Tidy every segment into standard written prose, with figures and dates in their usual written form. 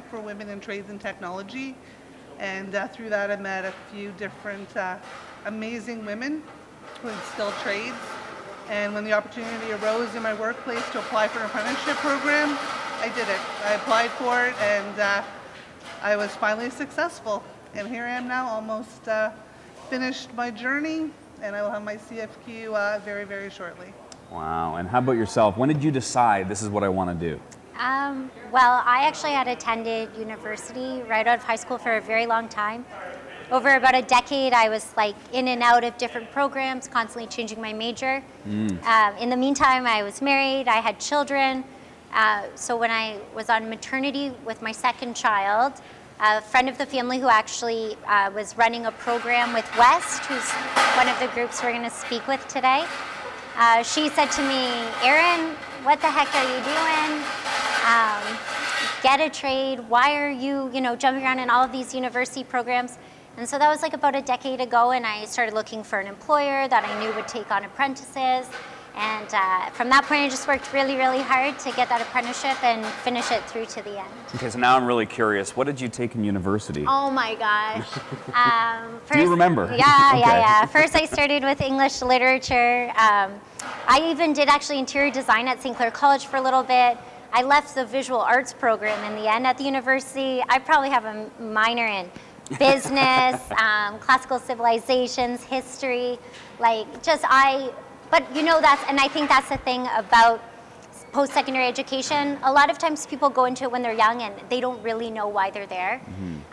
for women in trades and technology. And through that, I met a few different amazing women who in skilled trades. And when the opportunity arose in my workplace to apply for an apprenticeship program, I did it. I applied for it, and I was finally successful. And here I am now, almost finished my journey, and I will have my CFQ very, very shortly. Wow. And how about yourself? When did you decide this is what I want to do? Well, I actually had attended university right out of high school for a very long time. Over about a decade, I was like in and out of different programs, constantly changing my major. In the meantime, I was married, I had children. So when I was on maternity with my second child, a friend of the family who actually was running a program with West, who's one of the groups we're going to speak with today, she said to me, "Erin, what the heck are you doing? Get a trade. Why are you, jumping around in all of these university programs?" And so that was like about a decade ago, and I started looking for an employer that I knew would take on apprentices. And from that point, I just worked really, really hard to get that apprenticeship and finish it through to the end. Okay, so now I'm really curious. What did you take in university? Oh my gosh. First, Do you remember? Yeah, Okay. yeah. First, I started with English literature. I even did actually interior design at St. Clair College for a little bit. I left the visual arts program in the end at the university. I probably have a minor in business, classical civilizations, history, but and I think that's the thing about post-secondary education. A lot of times people go into it when they're young and they don't really know why they're there.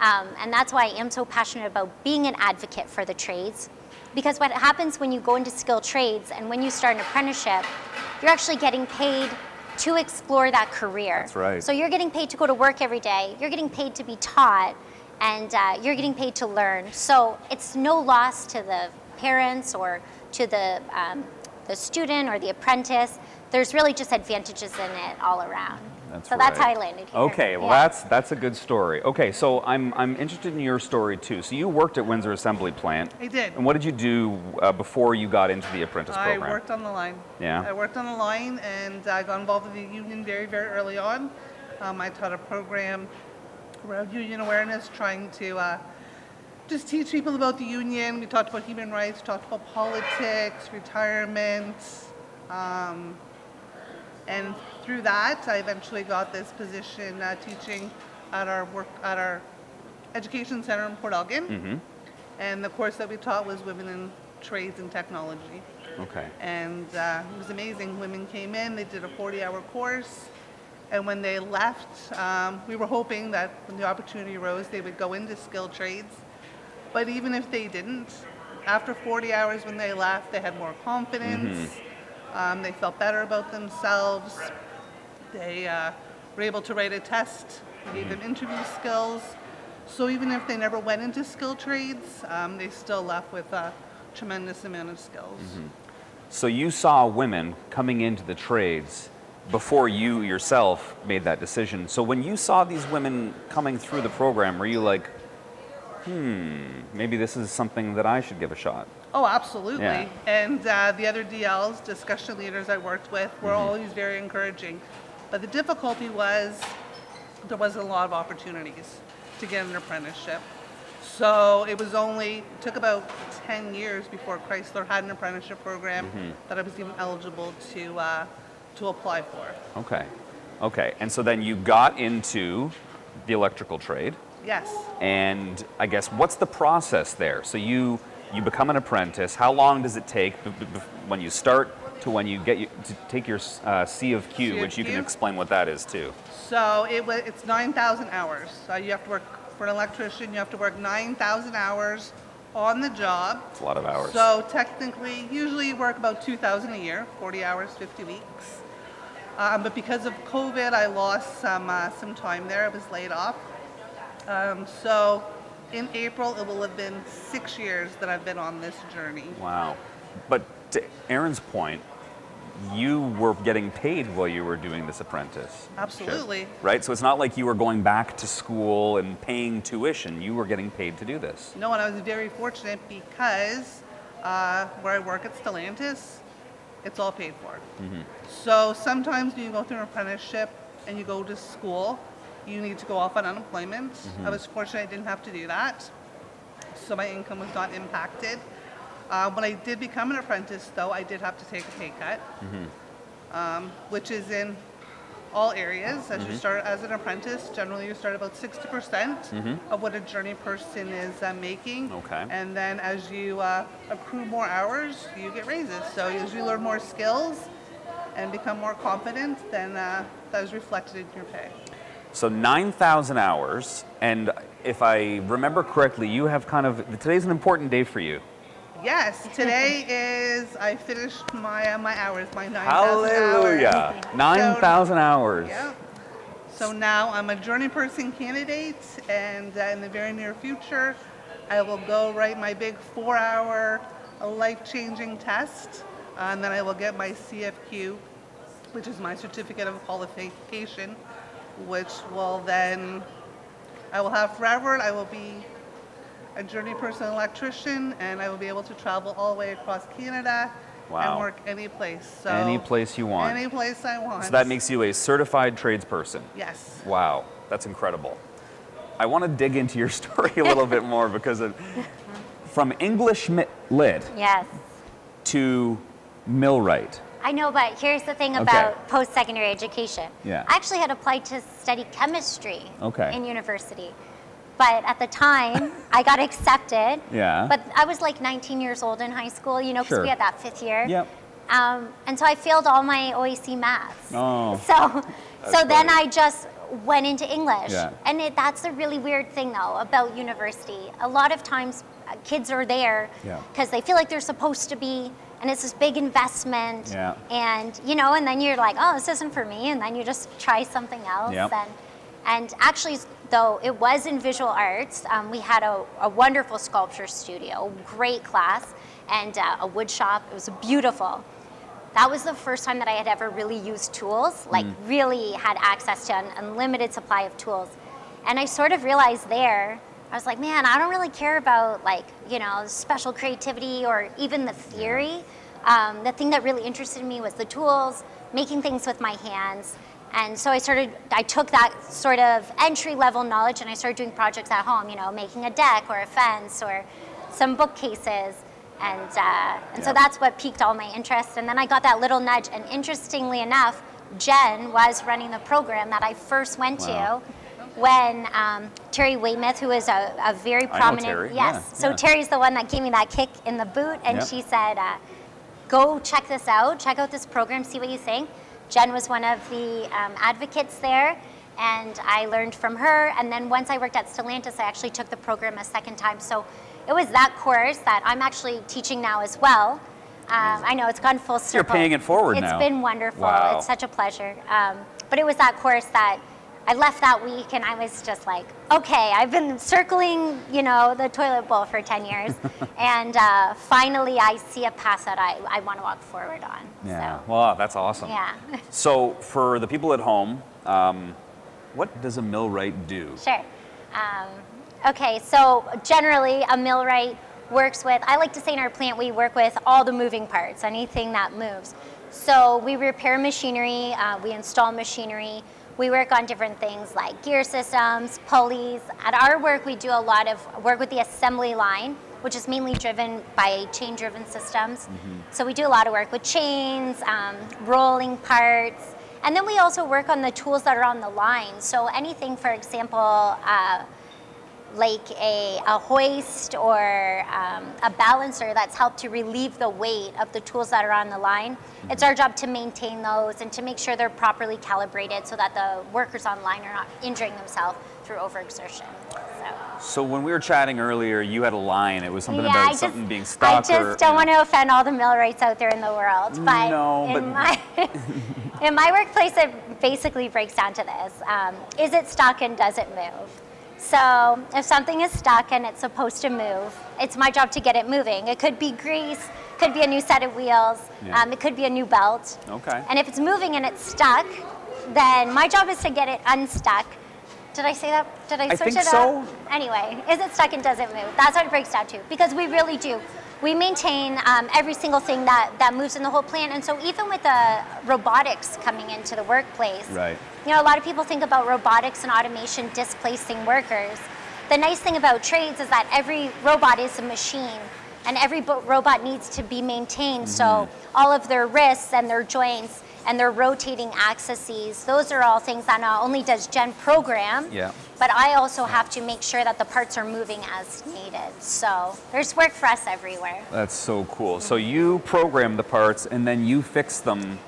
And that's why I am so passionate about being an advocate for the trades. Because what happens when you go into skilled trades and when you start an apprenticeship, you're actually getting paid to explore that career. That's right. So you're getting paid to go to work every day, you're getting paid to be taught, and you're getting paid to learn. So it's no loss to the parents or to the student or the apprentice. There's really just advantages in it all around. That's how I landed here. Okay, well that's a good story. Okay, so I'm interested in your story too. So you worked at Windsor Assembly Plant. I did. And what did you do before you got into the apprentice program? I worked on the line. Yeah. I worked on the line, and I got involved with the union very, very early on. I taught a program around union awareness, trying to just teach people about the union. We talked about human rights, talked about politics, retirement, and through that, I eventually got this position teaching at our education center in Port Elgin. And the course that we taught was Women in Trades and Technology. Okay. And it was amazing. Women came in, they did a 40-hour course, and when they left, we were hoping that when the opportunity arose, they would go into skilled trades. But even if they didn't, after 40 hours when they left, they had more confidence. They felt better about themselves. They were able to write a test. We gave them interview skills. So even if they never went into skilled trades, they still left with a tremendous amount of skills. So you saw women coming into the trades before you yourself made that decision. So when you saw these women coming through the program, were you like, maybe this is something that I should give a shot? Oh, absolutely. Yeah. And the other DLs, discussion leaders I worked with, were always very encouraging. But the difficulty was there wasn't a lot of opportunities to get an apprenticeship. So it took about 10 years before Chrysler had an apprenticeship program that I was even eligible to apply for. Okay. And so then you got into the electrical trade. Yes. And I guess what's the process there? So you become an apprentice. How long does it take when you start to when you get to take your C of Q, which you can explain what that is too? So it's 9,000 hours. So you have to work for an electrician. You have to work 9,000 hours on the job. It's a lot of hours. So technically, usually you work about 2,000 a year, 40 hours, 50 weeks. But because of COVID, I lost some time there. I was laid off. So in April, it will have been 6 years that I've been on this journey. Wow. But to Erin's point, you were getting paid while you were doing this apprentice. Absolutely. Right? So it's not like you were going back to school and paying tuition. You were getting paid to do this. No, and I was very fortunate because where I work at Stellantis, it's all paid for. So sometimes when you go through an apprenticeship and you go to school, you need to go off on unemployment. I was fortunate I didn't have to do that, so my income was not impacted. When I did become an apprentice, though, I did have to take a pay cut, which is in all areas. As you start as an apprentice, generally you start about 60% of what a journey person is making. Okay. And then as you accrue more hours, you get raises. So as you learn more skills and become more competent, then that is reflected in your pay. So 9,000 hours, and if I remember correctly, you have today's an important day for you. Yes, today is, I finished my hours, my 9,000 Hallelujah. hours. 9,000 hours. Yeah. So now I'm a journey person candidate, and in the very near future, I will go write my big 4-hour life-changing test, and then I will get my CFQ, which is my certificate of qualification, which will then, I will have forever. I will be a journey person electrician, and I will be able to travel all the way across Canada and work any place. So any place you want. Any place I want. So that makes you a certified tradesperson. Yes. Wow, that's incredible. I want to dig into your story a little bit more because from English lit Yes. to millwright. I know, but here's the thing about post-secondary education. Yeah. I actually had applied to study chemistry in university. But at the time, I got accepted. Yeah. But I was like 19 years old in high school, because we had that 5th year. Yep. And so I failed all my OAC maths. Oh. So then I just went into English. Yeah. And that's a really weird thing, though, about university. A lot of times, kids are there because they feel like they're supposed to be, and it's this big investment. Yeah. And, and then you're like, oh, this isn't for me, and then you just try something else. Yep. And actually, though it was in visual arts, we had a wonderful sculpture studio, great class, and a wood shop. It was beautiful. That was the first time that I had ever really used tools, like really had access to an unlimited supply of tools. And I sort of realized there, I was like, man, I don't really care about special creativity or even the theory. The thing that really interested me was the tools, making things with my hands. And so I took that sort of entry-level knowledge and I started doing projects at home, making a deck or a fence or some bookcases. And so that's what piqued all my interest. And then I got that little nudge. And interestingly enough, Jen was running the program that I first went to when Terry Weymouth, who is a very prominent... I know Terry. Yes. Yeah, so Terry's the one that gave me that kick in the boot. And she said, go check this out. Check out this program. See what you think. Jen was one of the advocates there, and I learned from her. And then once I worked at Stellantis, I actually took the program a second time. So it was that course that I'm actually teaching now as well. I know it's gone full circle. You're paying it forward now. It's been wonderful. Wow. It's such a pleasure. But it was that course that I left that week, and I was just like, okay, I've been circling, the toilet bowl for 10 years, and finally I see a path that I want to walk forward on. Yeah. So, Wow, that's awesome. yeah. So for the people at home, what does a millwright do? Sure. Okay, so generally a millwright works with, I like to say in our plant, we work with all the moving parts, anything that moves. So we repair machinery, we install machinery, we work on different things like gear systems, pulleys. At our work, we do a lot of work with the assembly line, which is mainly driven by chain-driven systems. So we do a lot of work with chains, rolling parts, and then we also work on the tools that are on the line. So anything, for example, like a hoist or a balancer that's helped to relieve the weight of the tools that are on the line. It's our job to maintain those and to make sure they're properly calibrated so that the workers on line are not injuring themselves through overexertion. So when we were chatting earlier, you had a line. It was something about something being stuck. I just don't want to offend all the millwrights out there in the world. But in my workplace, it basically breaks down to this. Is it stuck and does it move? So if something is stuck and it's supposed to move, it's my job to get it moving. It could be grease, could be a new set of wheels, it could be a new belt. Okay. And if it's moving and it's stuck, then my job is to get it unstuck. Did I say that? Did I switch think it so. up? Anyway, is it stuck and does it move? That's what it breaks down to, because we really do. we maintain every single thing that moves in the whole plant. And so even with the robotics coming into the workplace, Right. you know, a lot of people think about robotics and automation displacing workers. The nice thing about trades is that every robot is a machine, and every robot needs to be maintained. So all of their wrists and their joints and their rotating axes, those are all things that not only does Jen program, Yeah. but I also have to make sure that the parts are moving as needed. So there's work for us everywhere. That's so cool. So you program the parts and then you fix them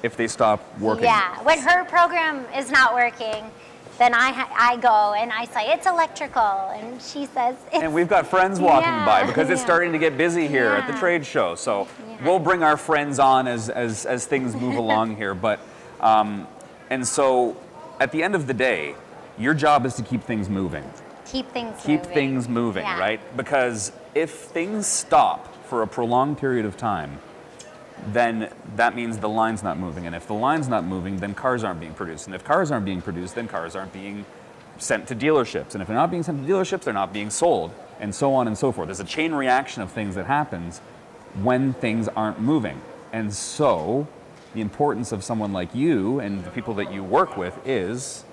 if they stop working. Yeah, when her program is not working, then I go and I say, it's electrical. And she says, it's... And we've got friends walking Yeah, by because it's yeah. starting to get busy here at the Yeah. trade show. So Yeah. we'll bring our friends on as things move along here. But and so at the end of the day, your job is to keep things moving. Keep things Keep moving. things moving, Yeah. right? Because if things stop for a prolonged period of time, then that means the line's not moving. And if the line's not moving, then cars aren't being produced. And if cars aren't being produced, then cars aren't being sent to dealerships. And if they're not being sent to dealerships, they're not being sold, and so on and so forth. There's a chain reaction of things that happens when things aren't moving. And so the importance of someone like you and the people that you work with is...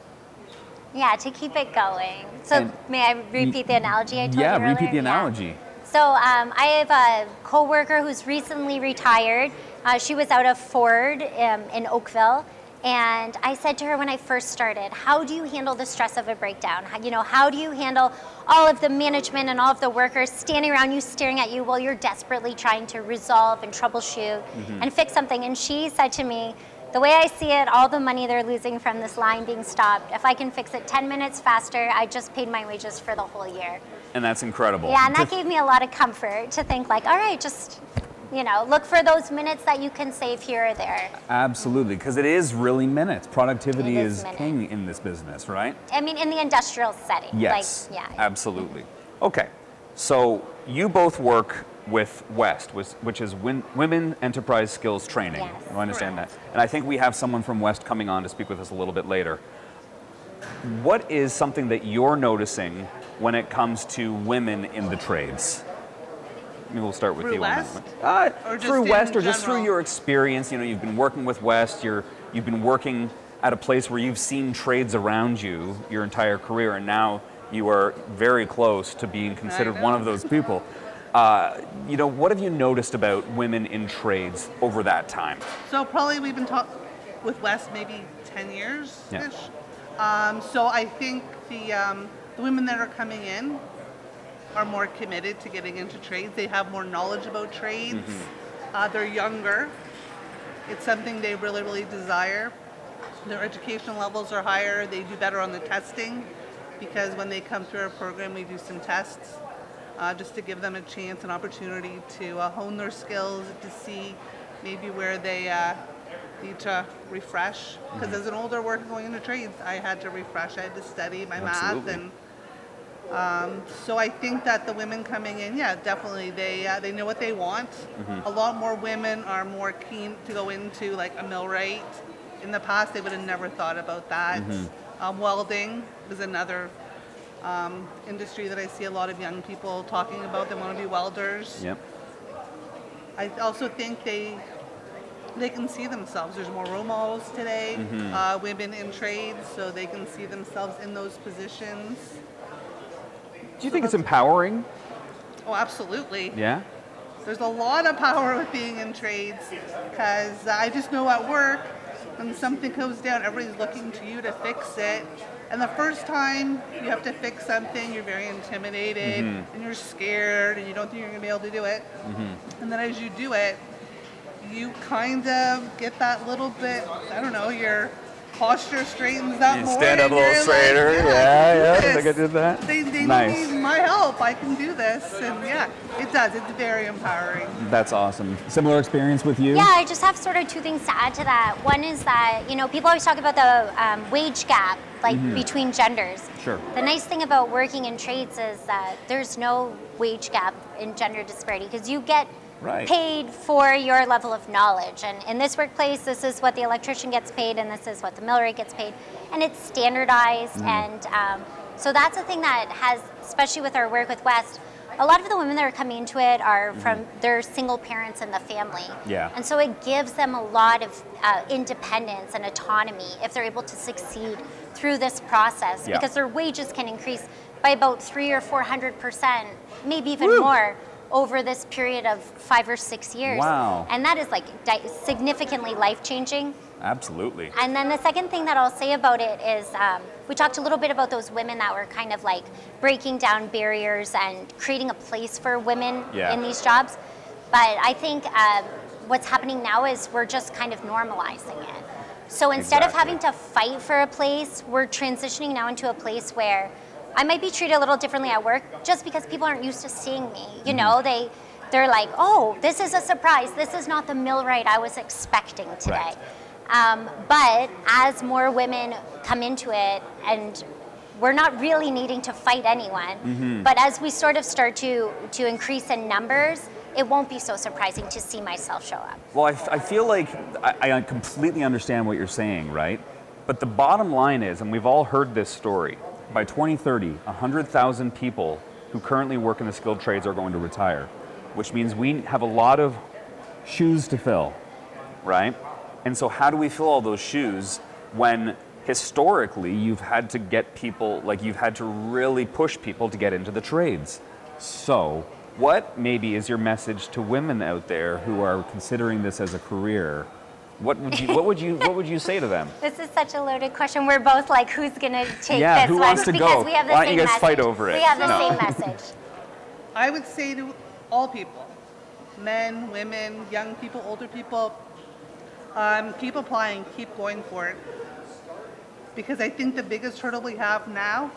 Yeah, to keep it going. So And- may I repeat the analogy I told you Yeah, earlier? repeat the Yeah. analogy. So I have a coworker who's recently retired. She was out of Ford in Oakville. And I said to her when I first started, how do you handle the stress of a breakdown? How do you handle all of the management and all of the workers standing around you, staring at you while you're desperately trying to resolve and troubleshoot and fix something? And she said to me, the way I see it, all the money they're losing from this line being stopped, if I can fix it 10 minutes faster, I just paid my wages for the whole year. And that's incredible. Yeah, and that gave me a lot of comfort to think like, all right, just, look for those minutes that you can save here or there. Absolutely, because it is really minutes. Productivity It is is minutes. king in this business, right? I mean, in the industrial setting. Yes, Like, yeah. absolutely. Okay, so you both work with West, which is Women Enterprise Skills Training. Yes. I understand that. And I think we have someone from West coming on to speak with us a little bit later. What is something that you're noticing when it comes to women in the trades? Maybe we'll start with Through you on West? that one. Or just Through in West, or just through general? your experience. You've been working with West. You've been working at a place where you've seen trades around you your entire career, and now you are very close to being considered one of those people. What have you noticed about women in trades over that time? So probably we've been talking with West maybe 10 years-ish. Yeah. So I think the women that are coming in are more committed to getting into trades. They have more knowledge about trades. They're younger. It's something they really, really desire. Their education levels are higher. They do better on the testing because when they come through our program, we do some tests just to give them a chance, an opportunity to hone their skills, to see maybe where they need to refresh. Because as an older worker going into trades, I had to refresh. I had to study my Absolutely. math. And so I think that the women coming in, yeah, definitely, they know what they want. A lot more women are more keen to go into like a millwright. In the past, they would have never thought about that. Welding is another industry that I see a lot of young people talking about. They want to be welders. Yep. I also think they can see themselves. There's more role models today, women in trades, so they can see themselves in those positions. Do you think it's empowering? Oh, absolutely. Yeah. There's a lot of power with being in trades because I just know at work when something goes down, everybody's looking to you to fix it. And the first time you have to fix something, you're very intimidated and you're scared and you don't think you're going to be able to do it. And then as you do it, you kind of get that little bit, I don't know, your posture straightens out You more. stand up and a little you're straighter. Like, Yeah, I can do I think I this. did that. They Nice. don't need my help. I can do this. And yeah, it does. It's very empowering. That's awesome. Similar experience with you? Yeah, I just have sort of two things to add to that. One is that, people always talk about the wage gap, like between genders. Sure. The nice thing about working in trades is that there's no wage gap in gender disparity because you get Right. paid for your level of knowledge. And in this workplace, this is what the electrician gets paid and this is what the millwright gets paid. And it's standardized. And so that's a thing that has, especially with our work with West, a lot of the women that are coming into it are from their single parents in the family. Yeah. And so it gives them a lot of independence and autonomy if they're able to succeed through this process, Yeah. because their wages can increase by about 300 or 400%, maybe even more, over this period of 5 or 6 years. Wow. And that is like significantly life-changing. Absolutely. And then the second thing that I'll say about it is we talked a little bit about those women that were kind of like breaking down barriers and creating a place for women Yeah. in these jobs. But I think what's happening now is we're just kind of normalizing it. So instead of Exactly. having to fight for a place, we're transitioning now into a place where I might be treated a little differently at work just because people aren't used to seeing me. You know, they're like, oh, this is a surprise. This is not the millwright I was expecting today. Right. But as more women come into it, and we're not really needing to fight anyone, but as we sort of start to increase in numbers, it won't be so surprising to see myself show up. Well, I feel like I completely understand what you're saying, right? But the bottom line is, and we've all heard this story, by 2030, 100,000 people who currently work in the skilled trades are going to retire, which means we have a lot of shoes to fill, right? And so how do we fill all those shoes when historically you've had to get people, like you've had to really push people to get into the trades? So what maybe is your message to women out there who are considering this as a career? What would you say to them? This is such a loaded question. We're both like, who's gonna take Yeah, this who one? wants to Because go? we have the Why don't same you guys message. fight over it? We have the No. same message. I would say to all people, men, women, young people, older people, keep applying, keep going for it. Because I think the biggest hurdle we have now,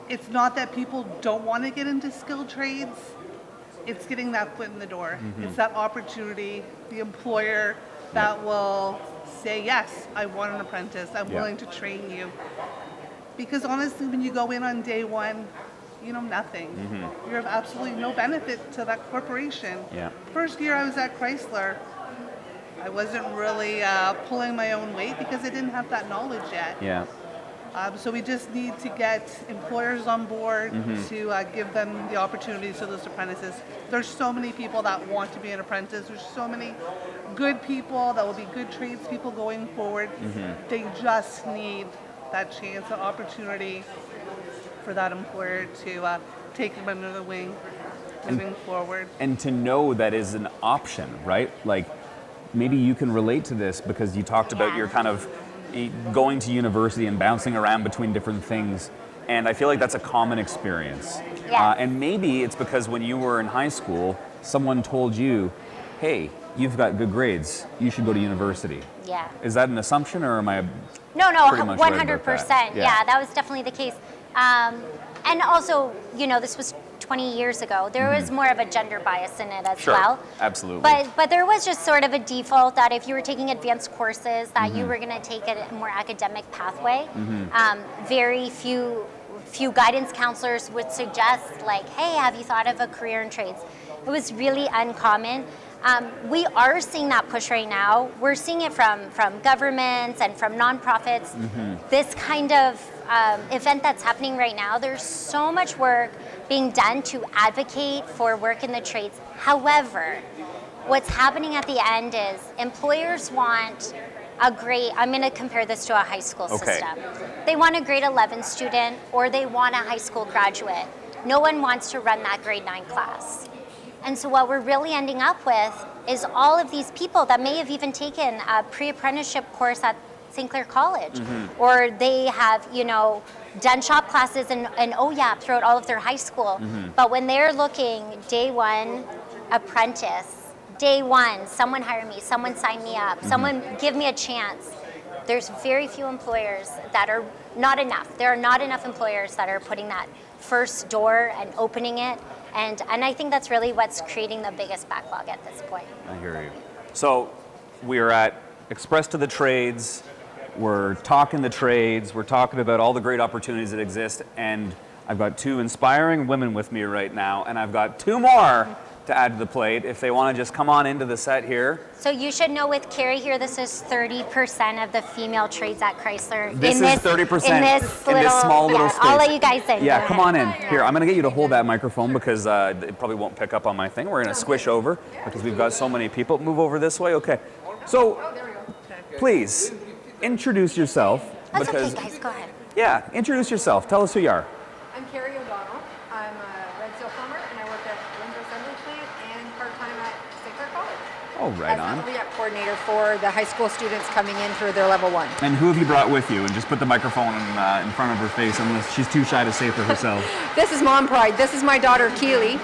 it's not that people don't want to get into skilled trades, it's getting that foot in the door. It's that opportunity, the employer that will say, yes, I want an apprentice, I'm Yeah. willing to train you. Because honestly, when you go in on day one, you know nothing. You have absolutely no benefit to that corporation. Yeah. First year I was at Chrysler, I wasn't really pulling my own weight because I didn't have that knowledge yet. Yeah. So we just need to get employers on board to give them the opportunities to those apprentices. There's so many people that want to be an apprentice. There's so many good people that will be good tradespeople going forward. They just need that chance, that opportunity for that employer to take them under the wing moving forward. And to know that is an option, right? Like maybe you can relate to this because you talked about Yeah. your kind of going to university and bouncing around between different things. And I feel like that's a common experience. Yes. And maybe it's because when you were in high school, someone told you, hey, you've got good grades, you should go to university. Yeah. Is that an assumption or am I No, pretty much right about 100%. that? Yeah, that was definitely the case. And also, you know, this was 20 years ago. There was more of a gender bias in it as Sure, well. absolutely. But there was just sort of a default that if you were taking advanced courses, that you were going to take a more academic pathway. Very few guidance counselors would suggest like, hey, have you thought of a career in trades? It was really uncommon. We are seeing that push right now. We're seeing it from governments and from nonprofits. This kind of event that's happening right now, there's so much work being done to advocate for work in the trades. However, what's happening at the end is employers want a grade, I'm going to compare this to a high school system. They want a grade 11 student or they want a high school graduate. No one wants to run that grade 9 class. And so what we're really ending up with is all of these people that may have even taken a pre-apprenticeship course at St. Clair College, or they have, you know, done shop classes and OYAP throughout all of their high school. But when they're looking day one, apprentice, day one, someone hire me, someone sign me up, someone give me a chance. There's very few employers that are not enough. There are not enough employers that are putting that first door and opening it. And I think that's really what's creating the biggest backlog at this point. I hear you. So we're at Express to the Trades. We're talking the trades. We're talking about all the great opportunities that exist. And I've got two inspiring women with me right now. And I've got two more to add to the plate. If they want to just come on into the set here. So you should know with Carrie here, this is 30% of the female trades at Chrysler. This is 30% in this small little space. I'll let you guys in. Yeah, come on in. Here, I'm going to get you to hold that microphone because it probably won't pick up on my thing. We're going to squish over because we've got so many people. Move over this way. Okay. So, please, introduce yourself. That's because, okay, guys. Go ahead. Yeah, introduce yourself. Tell us who you are. I'm Carrie O'Donnell. I'm a red steel plumber, and I work at Windsor Assembly Plant and part-time at St. Clair College. Oh, right As on. the rep coordinator for the high school students coming in through their level 1. And who have you brought with you? And just put the microphone in front of her face unless she's too shy to say for herself. This is Mom Pride. This is my daughter, Keely.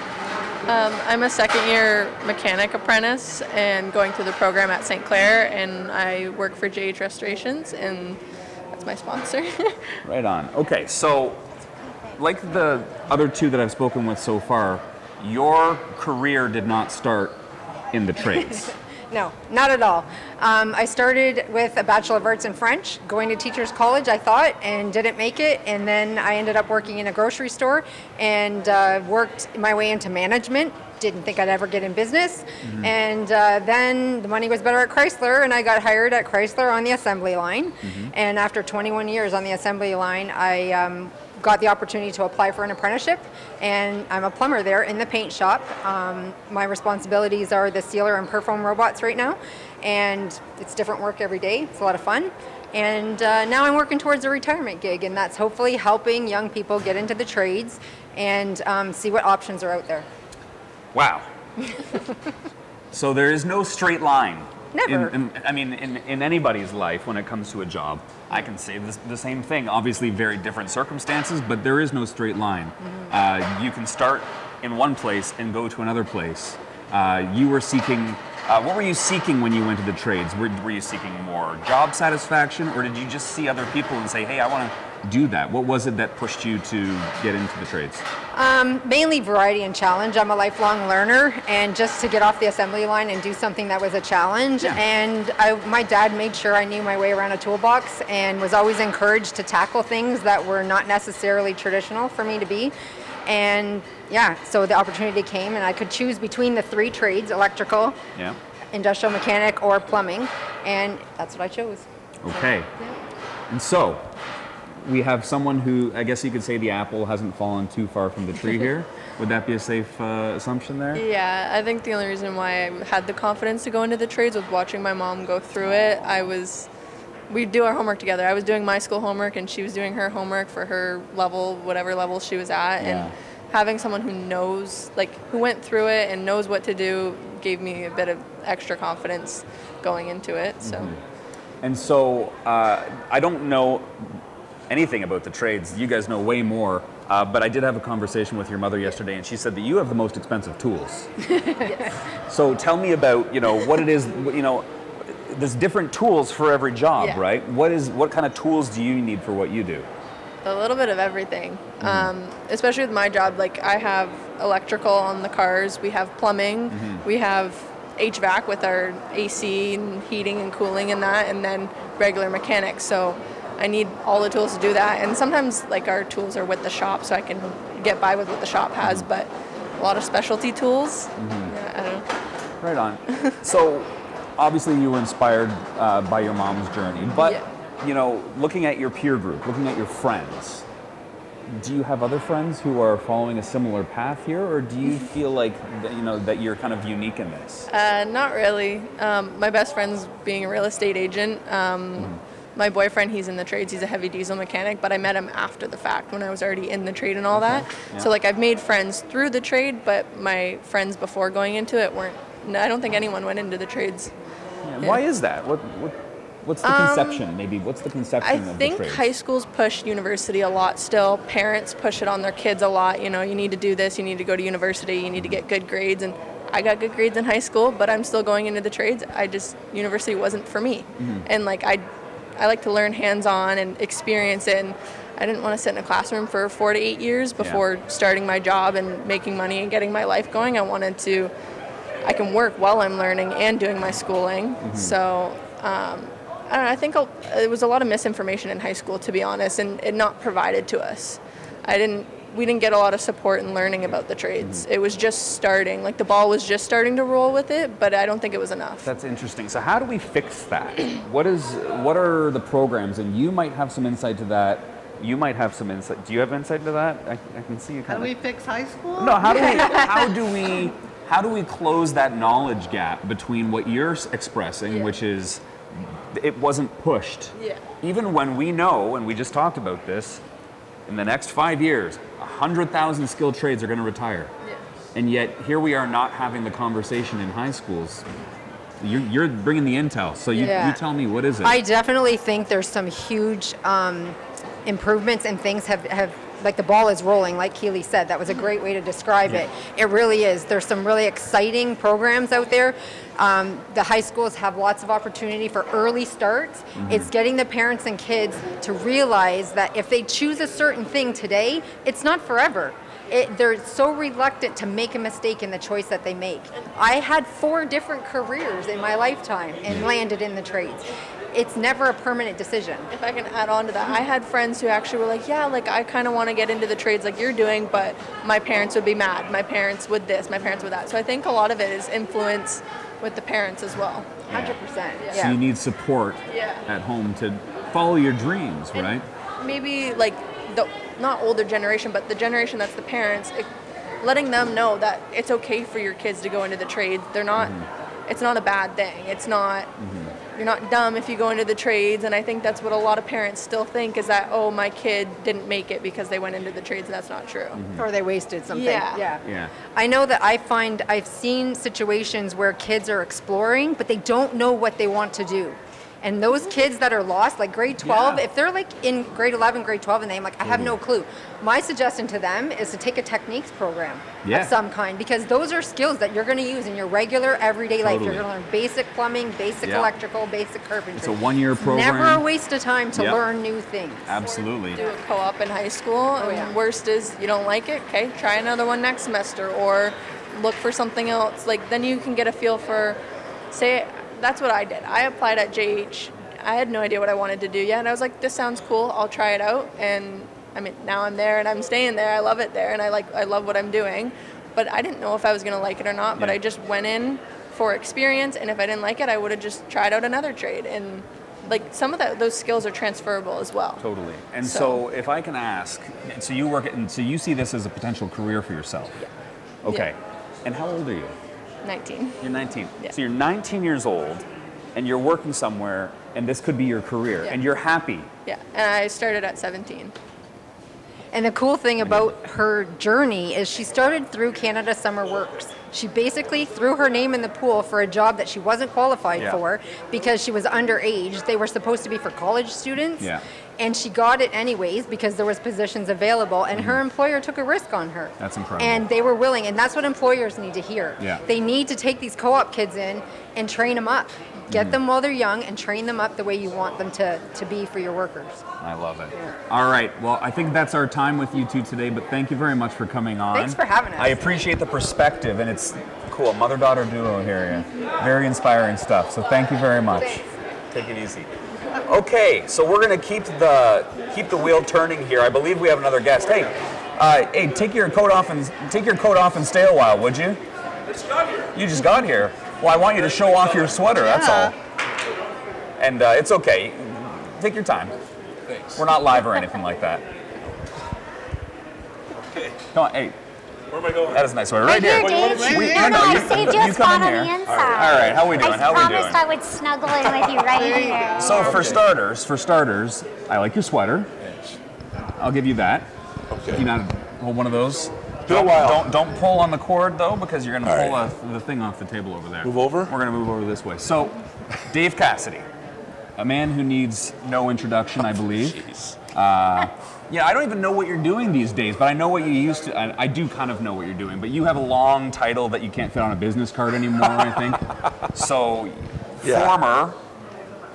I'm a second-year mechanic apprentice and going through the program at St. Clair, and I work for JH Restorations, and that's my sponsor. Right on. Okay, so like the other two that I've spoken with so far, your career did not start in the trades. No, not at all. I started with a Bachelor of Arts in French, going to Teachers College, I thought, and didn't make it. And then I ended up working in a grocery store and worked my way into management. Didn't think I'd ever get in business. Mm-hmm. And then the money was better at Chrysler, and I got hired at Chrysler on the assembly line. Mm-hmm. And after 21 years on the assembly line, I got the opportunity to apply for an apprenticeship, and I'm a plumber there in the paint shop. My responsibilities are the sealer and perfoam robots right now, and it's different work every day. It's a lot of fun. And now I'm working towards a retirement gig, and that's hopefully helping young people get into the trades and see what options are out there. Wow. So there is no straight line. Never. In anybody's life when it comes to a job. I can say the same thing. Obviously, very different circumstances, but there is no straight line. Mm-hmm. You can start in one place and go to another place. You were seeking, what were you seeking when you went to the trades? Were you seeking more job satisfaction, or did you just see other people and say, hey, I want to do that? What was it that pushed you to get into the trades? Mainly variety and challenge. I'm a lifelong learner, and just to get off the assembly line and do something that was a challenge. Yeah. And my dad made sure I knew my way around a toolbox and was always encouraged to tackle things that were not necessarily traditional for me to be. And yeah, so the opportunity came, and I could choose between the 3 trades: electrical, yeah, industrial mechanic, or plumbing, and that's what I chose. Okay. And so we have someone who, I guess you could say the apple hasn't fallen too far from the tree here. Would that be a safe assumption there? Yeah, I think the only reason why I had the confidence to go into the trades was watching my mom go through it. We'd do our homework together. I was doing my school homework, and she was doing her homework for her level, whatever level she was at. Yeah. And having someone who knows, who went through it and knows what to do, gave me a bit of extra confidence going into it. So. Mm-hmm. And so I don't know anything about the trades. You guys know way more. But I did have a conversation with your mother yesterday, and she said that you have the most expensive tools. Yes. So tell me about, what it is, there's different tools for every job, yeah. Right? What kind of tools do you need for what you do? A little bit of everything. Mm-hmm. Especially with my job, I have electrical on the cars, we have plumbing, mm-hmm. we have HVAC with our AC and heating and cooling and that, and then regular mechanics. So I need all the tools to do that. And sometimes our tools are with the shop, so I can get by with what the shop has, but a lot of specialty tools. Mm-hmm. Yeah, I don't know. Right on. So obviously you were inspired by your mom's journey, but looking at your peer group, looking at your friends, do you have other friends who are following a similar path here, or do you feel like that you're kind of unique in this? Not really. My best friend's being a real estate agent. My boyfriend, he's in the trades. He's a heavy diesel mechanic, but I met him after the fact when I was already in the trade and all that. Yeah. So I've made friends through the trade, but my friends before going into it weren't. I don't think anyone went into the trades. Yeah. Why is that? What's the conception? Maybe what's the conception of the trades? I think high schools push university a lot still. Parents push it on their kids a lot. You need to do this. You need to go to university. You need to get good grades. And I got good grades in high school, but I'm still going into the trades. University wasn't for me. Mm-hmm. And I like to learn hands-on and experience it. And I didn't want to sit in a classroom for 4 to 8 years before starting my job and making money and getting my life going. I can work while I'm learning and doing my schooling. Mm-hmm. So I don't know, I think it was a lot of misinformation in high school, to be honest, and it not provided to us. I didn't we didn't get a lot of support in learning about the trades. It was just starting. Like the ball was just starting to roll with it, but I don't think it was enough. That's interesting. So how do we fix that? What are the programs? And you might have some insight to that. You might have some insight. Do you have insight to that? I can see you How kind do of. we fix high school? No. How do we close that knowledge gap between what you're expressing, which is it wasn't pushed. Yeah. Even when we know, and we just talked about this, in the next 5 years, 100,000 skilled trades are going to retire. Yeah. And yet here we are not having the conversation in high schools. You're bringing the intel, so you tell me, what is it? I definitely think there's some huge improvements and things have like the ball is rolling, like Keely said. That was a great way to describe it. It really is. There's some really exciting programs out there. The high schools have lots of opportunity for early starts. It's getting the parents and kids to realize that if they choose a certain thing today, it's not forever. They're so reluctant to make a mistake in the choice that they make. I had 4 different careers in my lifetime and landed in the trades. It's never a permanent decision. If I can add on to that, I had friends who actually were like, yeah, like I kind of want to get into the trades like you're doing, but my parents would be mad. My parents would this, my parents would that. So I think a lot of it is influence with the parents as well. 100%. So you need support Yeah. at home to follow your dreams, right? Maybe like the not older generation, but the generation that's the parents, letting them know that it's okay for your kids to go into the trades. They're not. It's not a bad thing. It's not. You're not dumb if you go into the trades, and I think that's what a lot of parents still think is that, oh, my kid didn't make it because they went into the trades, and that's not true. Or they wasted something. Yeah. I know that I've seen situations where kids are exploring, but they don't know what they want to do. And those kids that are lost, like grade 12, if they're like in grade 11, grade 12, and they're like, I have no clue. My suggestion to them is to take a techniques program of some kind, because those are skills that you're going to use in your regular everyday life. You're going to learn basic plumbing, basic electrical, basic carpentry. It's a 1-year program. Never a waste of time to learn new things. Absolutely. Do a co-op in high school, and worst is you don't like it, okay, try another one next semester, or look for something else. Like, then you can get a feel for, say, that's what I did. I applied at JH. I had no idea what I wanted to do yet, and I was like, this sounds cool, I'll try it out. And I mean, now I'm there and I'm staying there. I love it there, and I love what I'm doing. But I didn't know if I was going to like it or not, but I just went in for experience, and if I didn't like it, I would have just tried out another trade. And like some of those skills are transferable as well. Totally. And so if I can ask, so you see this as a potential career for yourself? Yeah. Okay. Yeah. And how old are you? 19. You're 19. Yeah. So you're 19 years old, and you're working somewhere, and this could be your career, and you're happy. Yeah, and I started at 17. And the cool thing about her journey is she started through Canada Summer Works. She basically threw her name in the pool for a job that she wasn't qualified for because she was underage. They were supposed to be for college students. Yeah. And she got it anyways because there was positions available, and her employer took a risk on her. That's incredible. And they were willing, and that's what employers need to hear. Yeah. They need to take these co-op kids in and train them up. Get them while they're young and train them up the way you want them to be for your workers. I love it. Yeah. All right. Well, I think that's our time with you two today, but thank you very much for coming on. Thanks for having us. I appreciate the perspective, and it's cool. Mother-daughter duo here. Yeah. Very inspiring stuff. So thank you very much. Thanks. Take it easy. Okay, so we're going to keep the wheel turning here. I believe we have another guest. Hey, take your coat off and stay a while, would you? Just got here. You just got here. Well, I want you to show off your sweater. That's all. And it's okay. Take your time. Thanks. We're not live or anything like that. Okay. Come on, hey. Where am I going? That is a nice sweater. Right here, here. Dave. I saved you a come spot in on here. the inside. All right, how we doing? I How we promised doing? I would snuggle in with you right here. So for starters, I like your sweater. Thanks. I'll give you that. Okay. You not hold one of those. Been a while. Don't pull on the cord though, because you're gonna All pull the thing off the table over there. Move over? We're gonna move over this way. So, Dave Cassidy, a man who needs no introduction, I believe. Jeez. Yeah, I don't even know what you're doing these days, but I know what you used to. I do kind of know what you're doing, but you have a long title that you can't fit on a business card anymore, I think. So, Yeah. former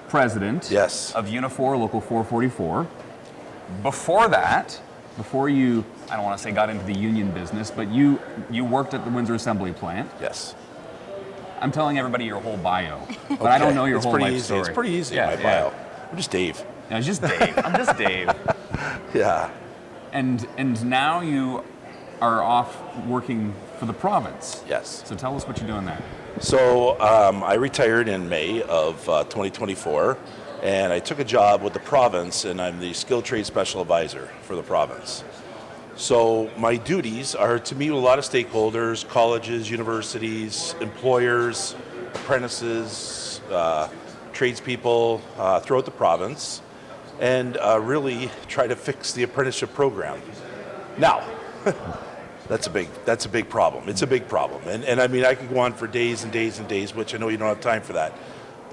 president Yes. of Unifor Local 444. Before that, before you, I don't want to say got into the union business, but you worked at the Windsor Assembly Plant. Yes. I'm telling everybody your whole bio, but I don't know your It's whole pretty life easy. story. It's pretty easy. Yeah, My bio. I'm just Dave. No, it's just Dave. I'm just Dave. Yeah. And now you are off working for the province. Yes. So tell us what you're doing there. So I retired in May of 2024, and I took a job with the province, and I'm the skilled trade special advisor for the province. So my duties are to meet with a lot of stakeholders, colleges, universities, employers, apprentices, tradespeople throughout the province, and really try to fix the apprenticeship program. Now, that's a big problem. It's a big problem, and I mean I could go on for days and days and days, which I know you don't have time for that.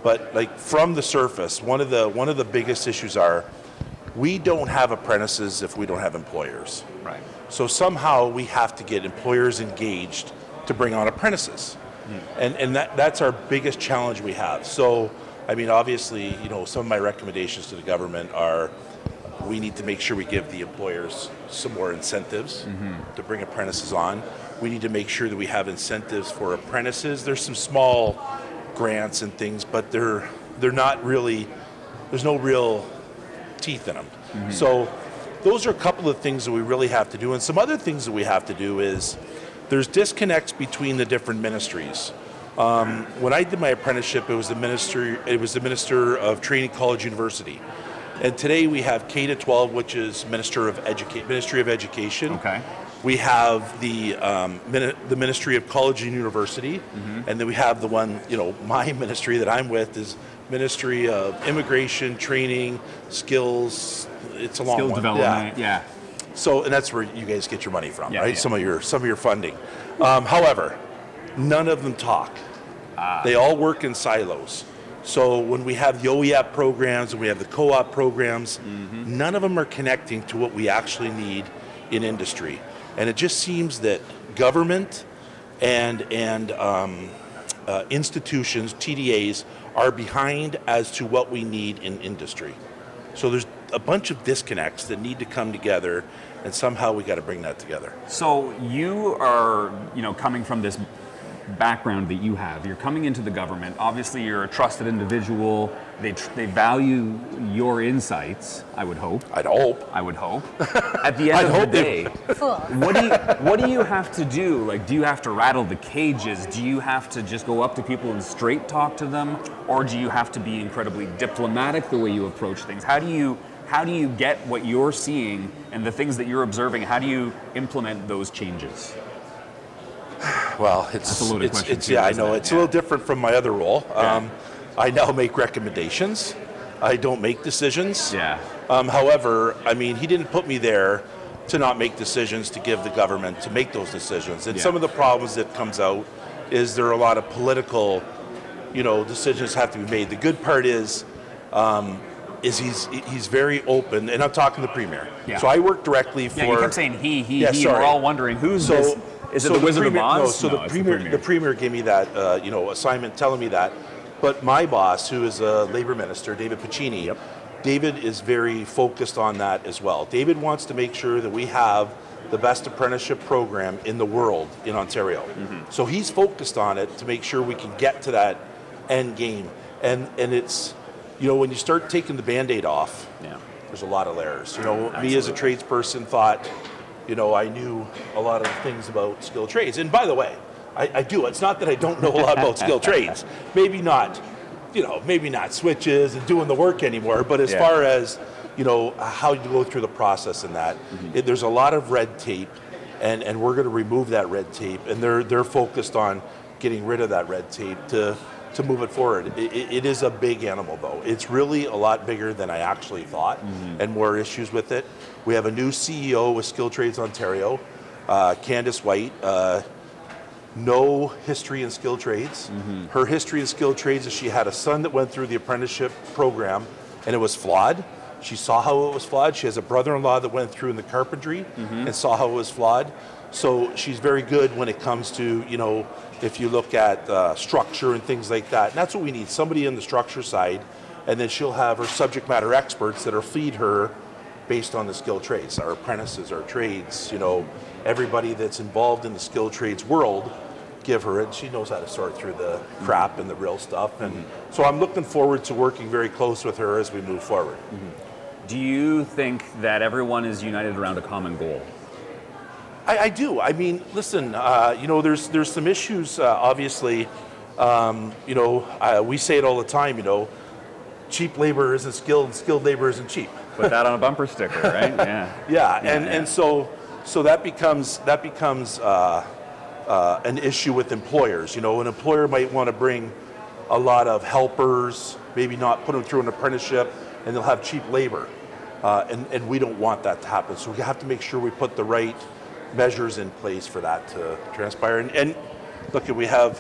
But like from the surface, one of the biggest issues are we don't have apprentices if we don't have employers. Right. So somehow we have to get employers engaged to bring on apprentices, and that's our biggest challenge we have. So I mean obviously some of my recommendations to the government are we need to make sure we give the employers some more incentives to bring apprentices on. We need to make sure that we have incentives for apprentices. There's some small grants and things, but they're not really, there's no real teeth in them. So those are a couple of things that we really have to do. And some other things that we have to do is there's disconnects between the different ministries. When I did my apprenticeship, it was the Minister of Training College University. And today we have K-12, which is Ministry of Education. Okay. We have the Ministry of College and University, and then we have the one, my ministry that I'm with is Ministry of Immigration, Training, Skills. It's a long Skills one. development. Yeah. So, and that's where you guys get your money from, Yeah, right? yeah. Some of your funding. However, none of them talk. They all work in silos. So when we have the OEAP programs and we have the co-op programs, none of them are connecting to what we actually need in industry. And it just seems that government and institutions, TDAs, are behind as to what we need in industry. So there's a bunch of disconnects that need to come together, and somehow we got to bring that together. So you are, coming from this background that you have. You're coming into the government. Obviously, you're a trusted individual. They value your insights. I would hope. I'd hope. I would hope. At the end of the day, Fool. what do you have to do? Like, do you have to rattle the cages? Do you have to just go up to people and straight talk to them, or do you have to be incredibly diplomatic the way you approach things? How do you get what you're seeing and the things that you're observing? How do you implement those changes? Well, That's a loaded question too, yeah, I isn't know. it? It's a little different from my other role. Yeah. I now make recommendations. I don't make decisions. Yeah. However, I mean, he didn't put me there to not make decisions, to give the government to make those decisions. And Yeah. some of the problems that comes out is there are a lot of political, decisions have to be made. The good part is he's very open, and I'm talking the premier. Yeah. So I work directly for. Yeah, you kept saying he, Yeah, and sorry. we're all wondering who's this. Is it the Wizard premier, of Oz? No, so No, it's the premier gave me that assignment, telling me that. But my boss, who is a labor minister, David Piccini, Yep. David is very focused on that as well. David wants to make sure that we have the best apprenticeship program in the world in Ontario. So he's focused on it to make sure we can get to that end game. And it's, when you start taking the Band-Aid off, Yeah. there's a lot of layers. Me as a tradesperson thought, I knew a lot of things about skilled trades. And by the way, I do. It's not that I don't know a lot about skilled trades. Maybe not switches and doing the work anymore, but as far as, how you go through the process in that, there's a lot of red tape, and we're going to remove that red tape, and they're focused on getting rid of that red tape to move it forward. It is a big animal, though. It's really a lot bigger than I actually thought, and more issues with it. We have a new CEO with Skilled Trades Ontario, Candice White. No history in skilled trades. Her history in skilled trades is she had a son that went through the apprenticeship program, and it was flawed. She saw how it was flawed. She has a brother-in-law that went through in the carpentry and saw how it was flawed. So she's very good when it comes to, if you look at structure and things like that. And that's what we need, somebody in the structure side, and then she'll have her subject matter experts that'll feed her based on the skilled trades, our apprentices, our trades, everybody that's involved in the skilled trades world, give her it. She knows how to sort through the crap and the real stuff. And so I'm looking forward to working very close with her as we move forward. Do you think that everyone is united around a common goal? I do. I mean, listen, there's some issues, obviously. We say it all the time, cheap labor isn't skilled, and skilled labor isn't cheap. Put that on a bumper sticker, right? Yeah. Yeah, and so that becomes an issue with employers. An employer might want to bring a lot of helpers, maybe not put them through an apprenticeship, and they'll have cheap labor. And we don't want that to happen. So we have to make sure we put the right measures in place for that to transpire. And look, we have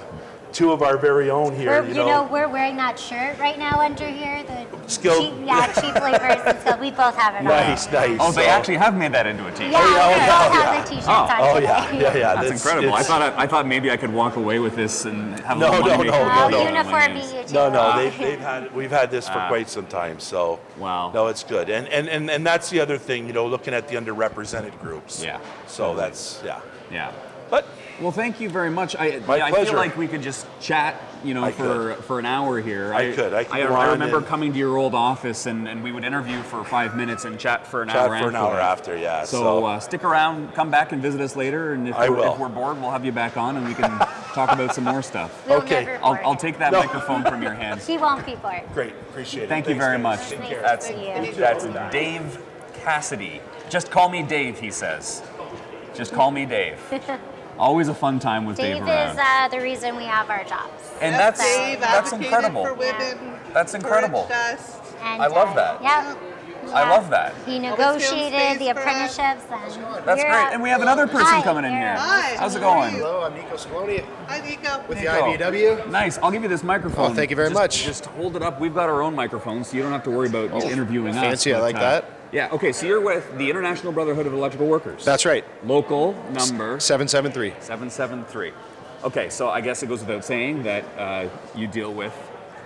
two of our very own here. We're wearing that shirt right now under here. The Skilled. cheap laborers and skilled. We both have it on. Nice. Oh, they actually have made that into a t-shirt. Yeah, we both have the t-shirts on Oh today. yeah. That's incredible. I thought maybe I could walk away with this and have a No, little money. no. Uniform you too. No. We've had this for quite some time. So Wow. No, it's good. And that's the other thing. Looking at the underrepresented groups. Yeah. So that's Yeah. But Well, thank you very much. I pleasure. feel like we could just chat, for an hour here. I could go I on remember and- coming to your old office and we would interview for 5 minutes and chat for an chat hour for an hour after, yeah. So stick around, come back and visit us later, and if we're bored, we'll have you back on and we can talk about some more stuff. We'll Okay. never I'll board. take that microphone from your hands. He won't be bored. Great, appreciate it. Thank you Thanks, very guys. much. Take Nice care. to see you. That's Dave Cassidy. Just call me Dave, he says. Just call me Dave. Always a fun time with Dave Dave around. is the reason we have our jobs. And Yes, that's Dave advocated incredible. for women. That's incredible. encouraged us. And, I love that. Yep. I love that. He Always negotiated feels the space for us. apprenticeships. And That's you're great. up. And we have another person Hi, coming in you're here. up. Hi, How's it how are going? you? Hello, I'm Nico Scaloni Hi, Nico. with the Nico. IBW. Nice. I'll give you this microphone. Oh, thank you very much. Just hold it up. We've got our own microphone, so you don't have to worry about interviewing us. fancy, I but, like that. Yeah. Okay. So you're with the International Brotherhood of Electrical Workers. That's right. Local number 773. 773. Okay. So I guess it goes without saying that you deal with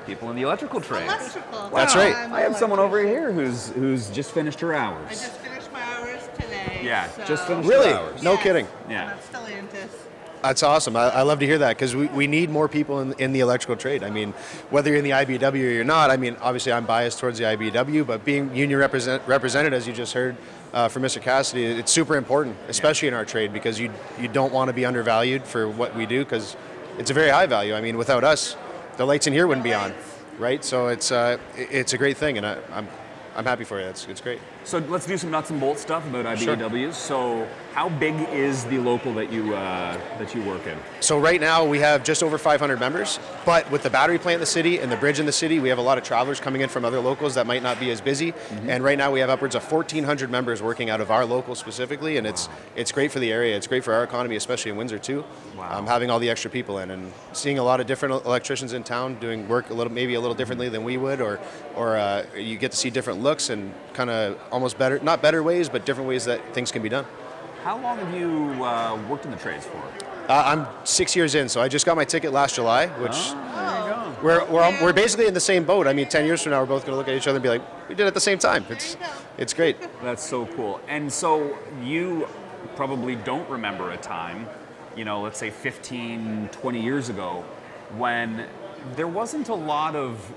people in the electrical trade. Electrical. That's right. I'm I have someone over electrician. here who's just finished her hours. I just finished my hours today. Yeah, so- just finished Really? her hours. No Yes, kidding. Yeah. And I'm still in this. That's awesome. I love to hear that because we need more people in the electrical trade. I mean, whether you're in the IBW or you're not, I mean, obviously I'm biased towards the IBW, but being union represented, as you just heard from Mr. Cassidy, it's super important, especially in our trade, because you don't want to be undervalued for what we do because it's a very high value. I mean, without us, the lights in here wouldn't be on, right? So it's a great thing, and I'm happy for you. It's great. So let's do some nuts and bolts stuff about IBEWs. So how big is the local that you work in? So right now we have just over 500 members, but with the battery plant in the city and the bridge in the city, we have a lot of travelers coming in from other locals that might not be as busy. And right now we have upwards of 1,400 members working out of our local specifically, and it's great for the area. It's great for our economy, especially in Windsor too. Wow. Having all the extra people in and seeing a lot of different electricians in town doing work maybe a little differently than we would, or you get to see different looks and kind of almost not better ways, but different ways that things can be done. How long have you worked in the trades for? I'm 6 years in, so I just got my ticket last July, which Oh. we're basically in the same boat. I mean, 10 years from now, we're both going to look at each other and be like, we did it at the same time. It's great. That's so cool. And so you probably don't remember a time, let's say 15, 20 years ago, when there wasn't a lot of,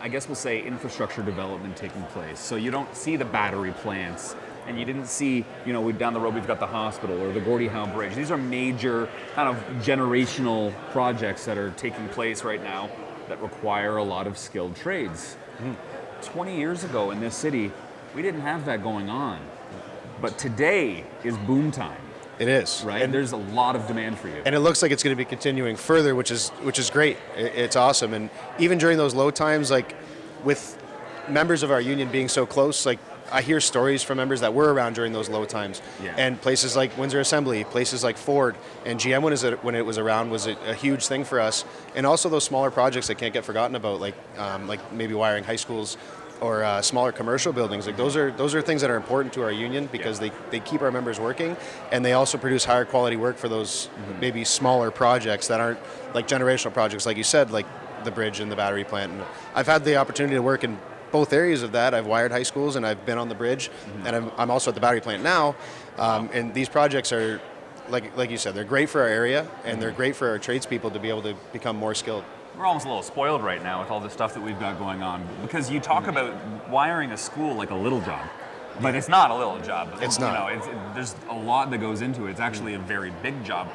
I guess we'll say, infrastructure development taking place. So you don't see the battery plants, and you didn't see, down the road we've got the hospital or the Gordie Howe Bridge. These are major kind of generational projects that are taking place right now that require a lot of skilled trades. 20 years ago in this city, we didn't have that going on. But today is boom time, It is. right? And There's a lot of demand for you. And it looks like it's going to be continuing further, which is great. It's awesome. And even during those low times, like with members of our union being so close, like I hear stories from members that were around during those low times. Yeah. And places like Windsor Assembly, places like Ford, and GM when it was around was a huge thing for us. And also those smaller projects that can't get forgotten about, like maybe wiring high schools or smaller commercial buildings. Like those are things that are important to our union because they keep our members working, and they also produce higher quality work for those maybe smaller projects that aren't like generational projects, like you said, like the bridge and the battery plant. And I've had the opportunity to work in both areas of that. I've wired high schools and I've been on the bridge, and I'm also at the battery plant now. And these projects are, like you said, they're great for our area, and they're great for our tradespeople to be able to become more skilled. We're almost a little spoiled right now with all the stuff that we've got going on, because you talk about wiring a school like a little job, but it's not a little job. It's not. There's a lot that goes into it. It's actually a very big job.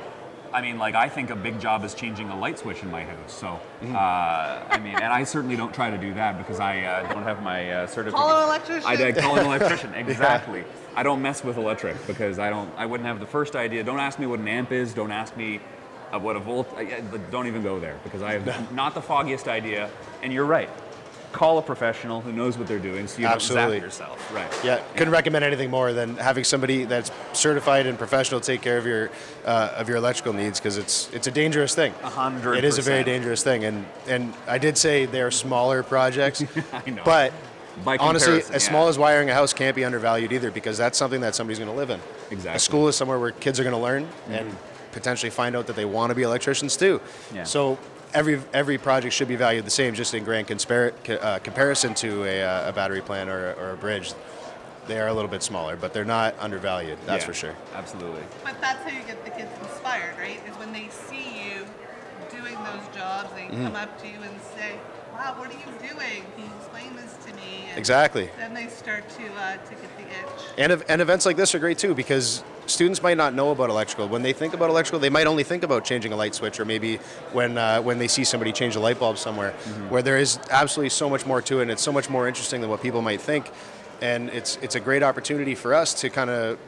I mean, like, I think a big job is changing a light switch in my house. So, I mean, and I certainly don't try to do that because I don't have my certificate. Call an electrician. I call an electrician, exactly. I don't mess with electric because I wouldn't have the first idea. Don't ask me what an amp is. Don't ask me what a volt. Don't even go there because I have not the foggiest idea. And you're right. Call a professional who knows what they're doing, so you don't zap yourself. Right. Yeah, couldn't recommend anything more than having somebody that's certified and professional take care of your electrical needs, because it's a dangerous thing. 100%. It is a very dangerous thing, and I did say they're smaller projects, I know. but By honestly, comparison, as small as wiring a house can't be undervalued either, because that's something that somebody's going to live in. Exactly. A school is somewhere where kids are going to learn and potentially find out that they want to be electricians too. Yeah. So every project should be valued the same, just in grand comparison to a battery plant or a bridge. They are a little bit smaller, but they're not undervalued, that's for sure. Absolutely. But that's how you get the kids inspired, right? Is when they see you doing those jobs, they come up to you and say, "Wow, what are you doing? Can you explain this to me?" And Exactly. then they start to get the itch. And events like this are great too, because students might not know about electrical. When they think about electrical, they might only think about changing a light switch, or maybe when they see somebody change a light bulb somewhere, where there is absolutely so much more to it, and it's so much more interesting than what people might think. And it's a great opportunity for us to kind of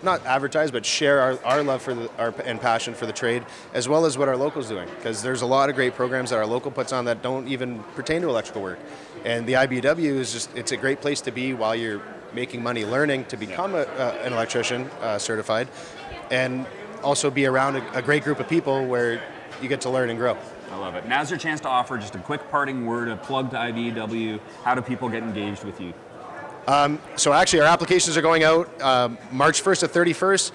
not advertise, but share our love for and passion for the trade, as well as what our local's doing, because there's a lot of great programs that our local puts on that don't even pertain to electrical work. And the IBW is it's a great place to be while you're making money learning to become an electrician certified, and also be around a great group of people where you get to learn and grow. I love it. Now's your chance to offer just a quick parting word, a plug to IBW. How do people get engaged with you? So actually, our applications are going out March 1st to 31st.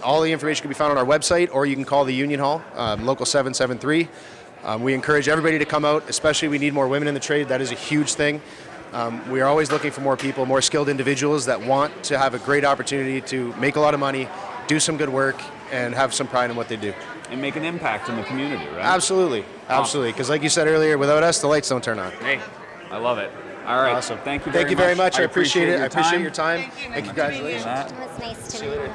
All the information can be found on our website, or you can call the Union Hall, local 773. We encourage everybody to come out, especially we need more women in the trade. That is a huge thing. We are always looking for more people, more skilled individuals that want to have a great opportunity to make a lot of money, do some good work, and have some pride in what they do. And make an impact in the community, right? Absolutely, absolutely. Because like you said earlier, without us, the lights don't turn on. Hey, I love it. All right. Awesome. Thank you very much. Thank you very much. I appreciate it. your I appreciate time. your time. Thank you. And Nice to meet you. congratulations. It was nice to meet you.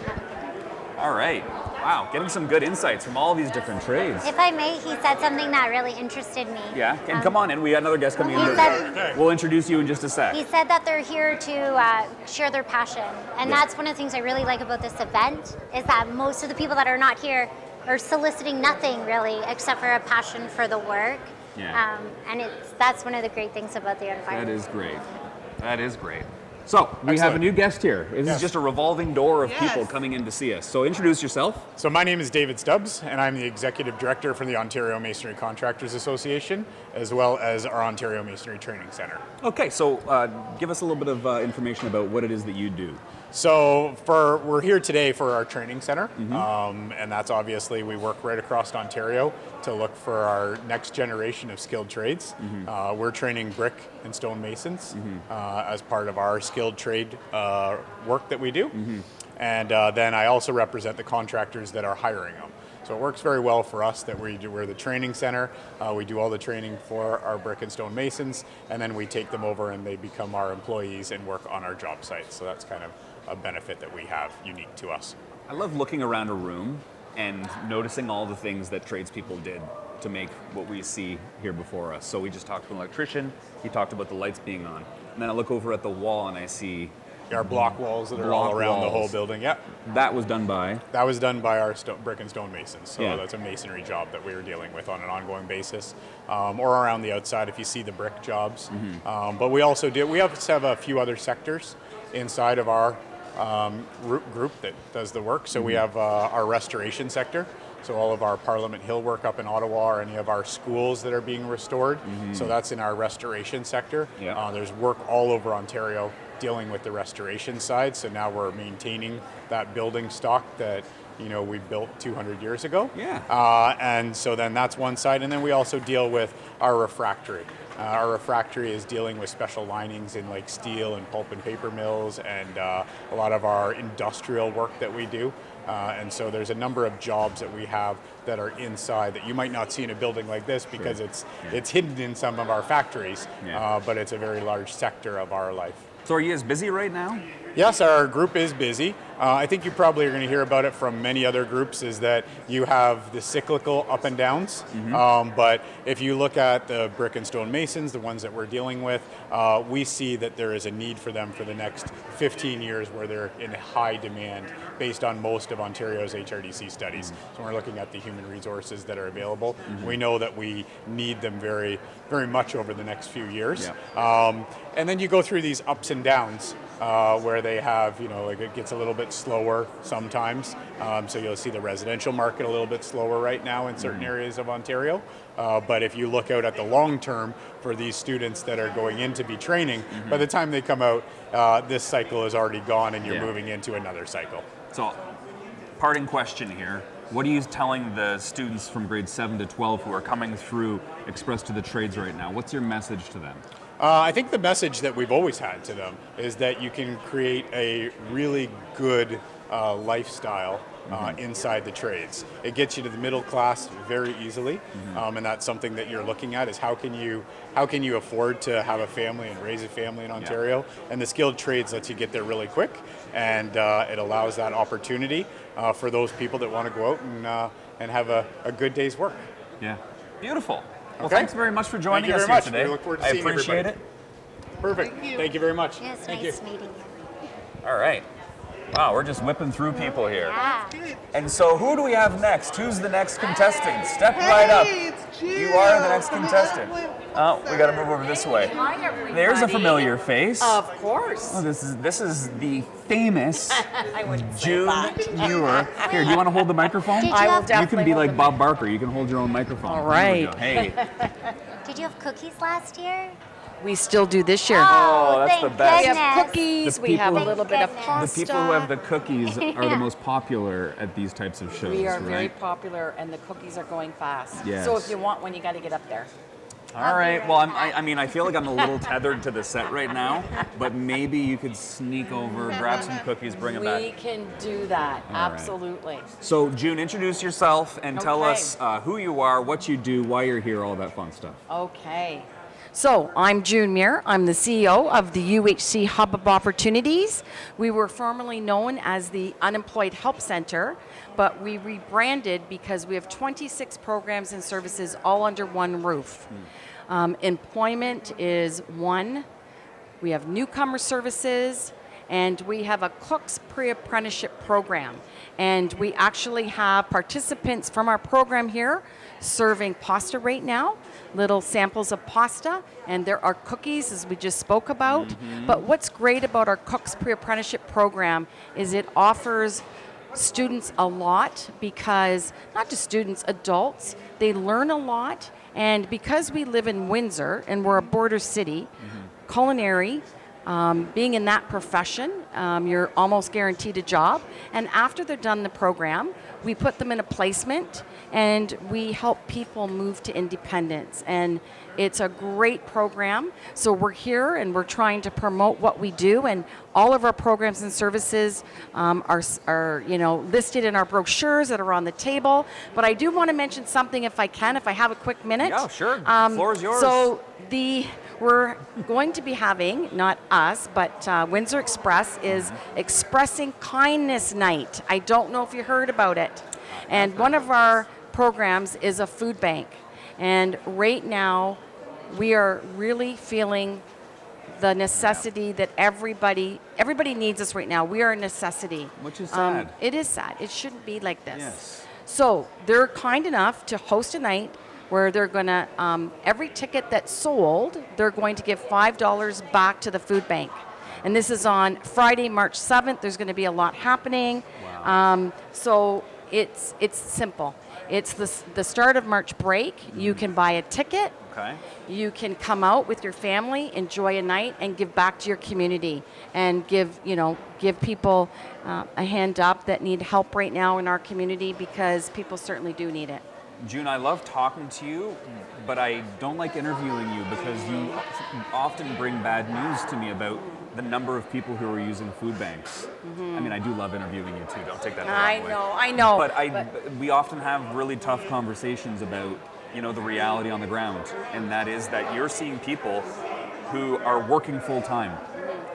All right. Wow, getting some good insights from all these different trades. If I may, he said something that really interested me. Yeah, and come on in. We got another guest coming in. He said, We'll introduce you in just a sec. he said that they're here to share their passion. And that's one of the things I really like about this event, is that most of the people that are not here are soliciting nothing really except for a passion for the work. Yeah. And that's one of the great things about the environment. That is great. That is great. So, we have a new guest here. This is just a revolving door of people coming in to see us. So, introduce yourself. So my name is David Stubbs, and I'm the Executive Director for the Ontario Masonry Contractors Association, as well as our Ontario Masonry Training Centre. Okay, so give us a little bit of information about what it is that you do. So we're here today for our training center, and that's obviously we work right across Ontario to look for our next generation of skilled trades. We're training brick and stone masons as part of our skilled trade work that we do. And then I also represent the contractors that are hiring them. So it works very well for us that we're the training center. We do all the training for our brick and stone masons, and then we take them over and they become our employees and work on our job sites. So that's kind of a benefit that we have unique to us. I love looking around a room and noticing all the things that tradespeople did to make what we see here before us. So we just talked to an electrician. He talked about the lights being on. And then I look over at the wall and I see Our block walls that are all Block around the whole walls. building. Yeah, that was done by. that was done by our brick and stone masons. So Yeah. that's a masonry job that we were dealing with on an ongoing basis, or around the outside if you see the brick jobs. But we also have a few other sectors inside of our group that does the work. So we have our restoration sector. So all of our Parliament Hill work up in Ottawa, or any of our schools that are being restored. So that's in our restoration sector. Yeah. There's work all over Ontario dealing with the restoration side. So now we're maintaining that building stock that we built 200 years ago. Yeah. And so then that's one side. And then we also deal with our refractory. Our refractory is dealing with special linings in like steel and pulp and paper mills, and a lot of our industrial work that we do. And so there's a number of jobs that we have that are inside that you might not see in a building like this because it's hidden in some of our factories, but it's a very large sector of our life. So are you as busy right now? Yes, our group is busy. I think you probably are going to hear about it from many other groups, is that you have the cyclical up and downs. But if you look at the brick and stone masons, the ones that we're dealing with, we see that there is a need for them for the next 15 years where they're in high demand based on most of Ontario's HRDC studies. So we're looking at the human resources that are available. We know that we need them very, very much over the next few years. And then you go through these ups and downs. Where they have, like it gets a little bit slower sometimes. So you'll see the residential market a little bit slower right now in certain areas of Ontario. But if you look out at the long term for these students that are going in to be training, by the time they come out, this cycle is already gone and you're moving into another cycle. So, parting question here. What are you telling the students from grades 7 to 12 who are coming through Express to the Trades right now? What's your message to them? I think the message that we've always had to them is that you can create a really good lifestyle inside the trades. It gets you to the middle class very easily, and that's something that you're looking at is how can you afford to have a family and raise a family in Ontario? And the skilled trades lets you get there really quick, and it allows that opportunity for those people that want to go out and have a good day's work. Yeah, beautiful. Well, Okay. thanks very much for joining Thank you us very here much. today. We look forward to I seeing appreciate everybody. it. Perfect. Thank you very much. Yes, Thank nice you. meeting you. All right. Wow, we're just whipping through people here. Yeah. And so who do we have next? Who's the next contestant? Step right up. It's Jill You are the next from contestant. Atwood. Oh, we got to move over this way. Hi, everybody. There's a familiar face. Of course. Oh, this is the famous I wouldn't say June that. Muir. Here, do you want to hold the microphone? Did you I will have- You definitely can be hold like the Bob Barker. You can hold your own microphone. All There we right. go. Hey. Did you have cookies last year? We still do this year. Oh, that's thank the best. We goodness. have cookies. The We have a people- little bit of Thank pasta. The people who have the cookies are the most popular at these types of shows, We are right? very popular, and the cookies are going fast. Yes. So if you want one, you got to get up there. All right. Well, I mean, I feel like I'm a little tethered to the set right now, but maybe you could sneak over, grab some cookies, bring them We back. can do that. All right. Absolutely. So, June, introduce yourself and tell Okay. us who you are, what you do, why you're here, all that fun stuff. Okay. So I'm June Muir. I'm the CEO of the UHC Hub of Opportunities. We were formerly known as the Unemployed Help Center, but we rebranded because we have 26 programs and services all under one roof. Employment is one. We have newcomer services, and we have a cook's pre-apprenticeship program. And we actually have participants from our program here serving pasta right now, little samples of pasta, and there are cookies, as we just spoke about. But what's great about our cook's pre-apprenticeship program is it offers students a lot, because not just students, adults, they learn a lot. And because we live in Windsor and we're a border city, culinary, being in that profession, you're almost guaranteed a job. And after they're done the program, we put them in a placement and we help people move to independence. And it's a great program. So we're here and we're trying to promote what we do, and all of our programs and services are listed in our brochures that are on the table. But I do want to mention something, if I can, if I have a quick minute. Yeah, sure. Floor is yours. So we're going to be having, not us, but Windsor Express is Expressing Kindness Night. I don't know if you heard about it. And one of our programs is a food bank. And right now, we are really feeling the necessity that everybody needs us right now. We are a necessity. Which is sad. It is sad. It shouldn't be like this. Yes. So they're kind enough to host a night where they're going to, every ticket that's sold, they're going to give $5 back to the food bank. And this is on Friday, March 7th. There's going to be a lot happening. Wow. So it's simple. It's the start of March break. You can buy a ticket. Okay. You can come out with your family, enjoy a night, and give back to your community, and give people a hand up that need help right now in our community, because people certainly do need it. June, I love talking to you, but I don't like interviewing you because you often bring bad news to me about the number of people who are using food banks. I mean, I do love interviewing you too. Don't take that the wrong way. I know. But we often have really tough conversations about, the reality on the ground, and that is that you're seeing people who are working full time.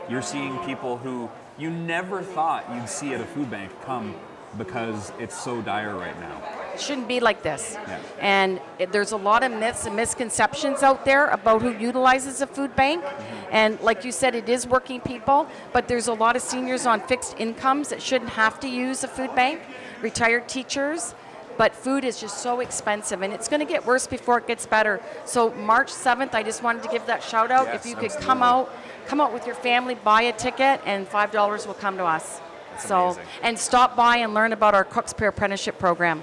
You're seeing people who you never thought you'd see at a food bank come because it's so dire right now. It shouldn't be like this. Yeah. And there's a lot of myths and misconceptions out there about who utilizes a food bank. And like you said, it is working people, but there's a lot of seniors on fixed incomes that shouldn't have to use a food bank, retired teachers. But food is just so expensive, and it's going to get worse before it gets better. So March 7th, I just wanted to give that shout out. Yes, if you could absolutely. come out with your family, buy a ticket, and $5 will come to us. That's amazing. And stop by and learn about our Cook's Peer Apprenticeship Program.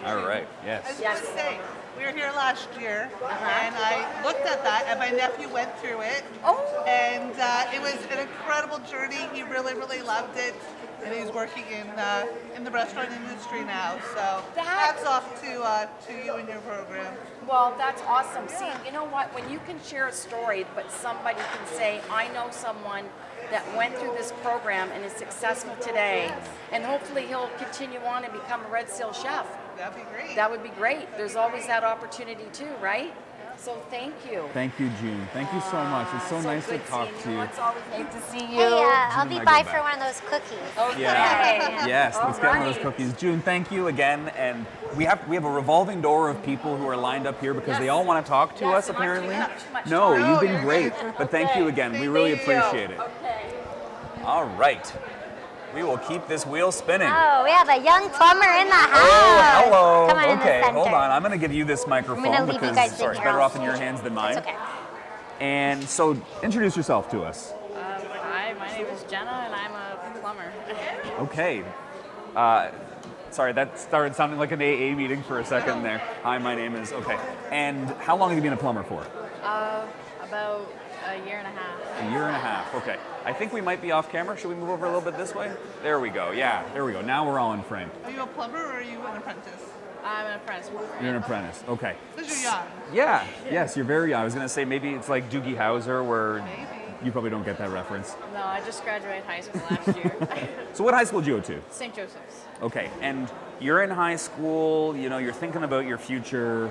All right, I yes. was going to say, we were here last year, and I looked at that, and my nephew went through it. And it was an incredible journey. He really, really loved it. And he's working in the restaurant industry now. So hats off to you and your program. Well, that's awesome. See, you know what? When you can share a story, but somebody can say, I know someone that went through this program and is successful today, and hopefully he'll continue on and become a Red Seal chef. That'd be great. That would be great. There's always that opportunity too, right? So thank you. Thank you, June. Thank you so much. It's so nice to good talk seeing to you. It's always good to see you. Hey, I'll June be and I by go for back. one of those cookies. Okay. Yes, let's get one of those Alright. cookies. June, thank you again, and we have a revolving door of people who are lined up here because they all want to talk to us. Yes, am I Apparently, taking up too much no, time? you've been you're great. But thank you again. We really appreciate it. Okay. All right, we will keep this wheel spinning. Oh, we have a young plumber in the house. Oh, hello. Come on in the Okay, center. hold on. I'm going to give you this microphone I'm gonna leave you because guys in sorry, it's here better off also. in your hands than mine. It's okay. And so, introduce yourself to us. Hi, my name is Jenna, and I'm a plumber. Okay. Sorry, that started sounding like an AA meeting for a second there. Hi, my name is, okay. And how long have you been a plumber for? About a year and a half. A year and a half, okay. I think we might be off camera. Should we move over a little bit this way? There we go, yeah, there we go. Now we're all in frame. Are you a plumber or are you an apprentice? I'm an apprentice. You're an apprentice, okay. Because you're young. Yeah, yes, you're very young. I was gonna say maybe it's like Doogie Howser where Maybe. you probably don't get that reference. No, I just graduated high school last year. So what high school did you go to? St. Joseph's. Okay, and you're in high school, you're thinking about your future.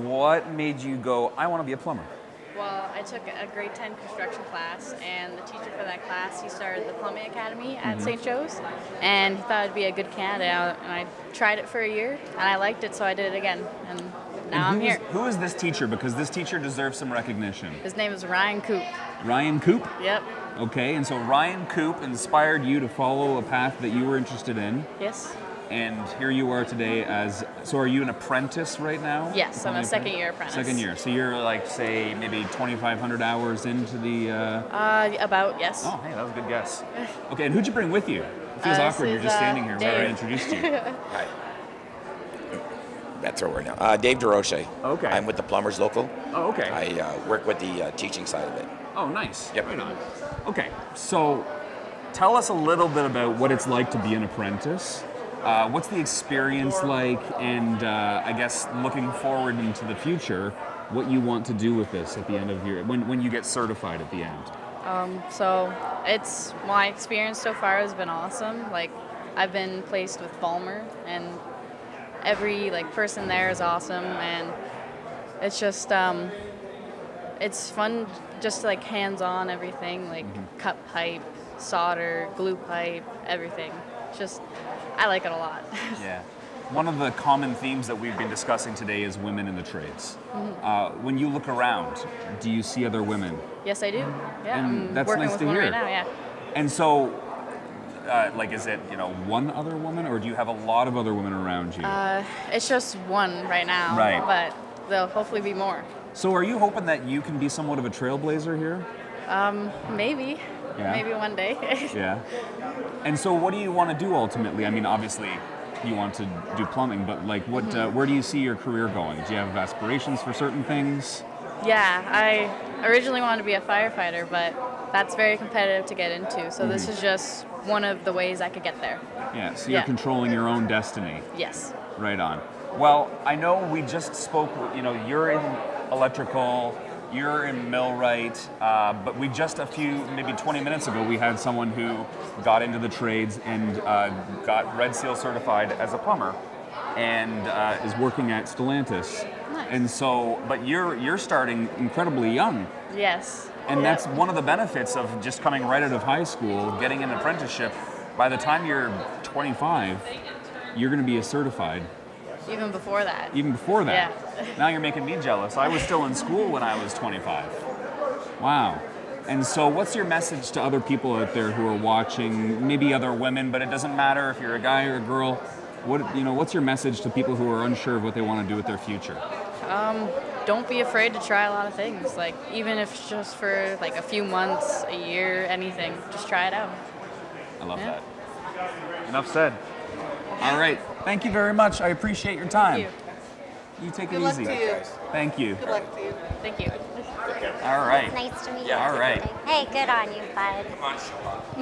What made you go, I want to be a plumber? Well, I took a grade 10 construction class, and the teacher for that class, he started the plumbing academy at St. Joe's, and he thought I'd be a good candidate, and I tried it for a year, and I liked it, so I did it again, and now I'm here. Who is this teacher? Because this teacher deserves some recognition. His name is Ryan Coop. Ryan Coop? Yep. Okay, and so Ryan Coop inspired you to follow a path that you were interested in, Yes. and here you are today so are you an apprentice right now? Yes, I'm a second-year apprentice. Second year, so you're like, say, maybe 2,500 hours into the... About, yes. Oh, hey, that was a good guess. Okay, and who'd you bring with you? It feels This awkward, you're is, just standing here where I Dave. introduced you. Hi. That's over now. Dave DeRoche. Okay. I'm with the Plumbers Local. Oh, okay. I work with the teaching side of it. Oh, nice. Yep. Right on. Okay, so tell us a little bit about what it's like to be an apprentice. What's the experience like, and I guess looking forward into the future, what you want to do with this at the end of when you get certified at the end. So my experience so far has been awesome. Like, I've been placed with Balmer, and every person there is awesome, and it's just it's fun, just hands-on everything, cut pipe, solder, glue pipe, everything. Just I like it a lot. Yeah. One of the common themes that we've been discussing today is women in the trades. When you look around, do you see other women? Yes, I do. Yeah, And I'm that's working nice with to one hear. right now. Yeah. And so, is it one other woman, or do you have a lot of other women around you? It's just one right now. Right. But there'll hopefully be more. So are you hoping that you can be somewhat of a trailblazer here? Maybe. Yeah. Maybe one day. Yeah. And so what do you want to do ultimately? I mean, obviously you want to do plumbing, but where do you see your career going? Do you have aspirations for certain things? Yeah, I originally wanted to be a firefighter, but that's very competitive to get into. So this is just one of the ways I could get there. Yeah, so you're Yeah. controlling your own destiny. Yes. Right on. Well, I know we just spoke, you're in electrical, you're in millwright, but we just maybe 20 minutes ago, we had someone who got into the trades and got Red Seal certified as a plumber and is working at Stellantis. Nice. And so, but you're starting incredibly young. Yes. And Yeah. that's one of the benefits of just coming right out of high school, getting an apprenticeship. By the time you're 25, you're going to be a certified. Even before that. Even before that. Yeah. Now you're making me jealous. I was still in school when I was 25. Wow. And so what's your message to other people out there who are watching, maybe other women, but it doesn't matter if you're a guy or a girl. What's your message to people who are unsure of what they want to do with their future? Don't be afraid to try a lot of things. Like, even if it's just for like a few months, a year, anything, just try it out. I love Yeah. that. Enough said. All right. Thank you very much. I appreciate your time. Thank You take Good it luck easy. to you. Thank you. Good luck to you. Thank you. All right. Nice to meet you. All right. Hey, good on you, bud.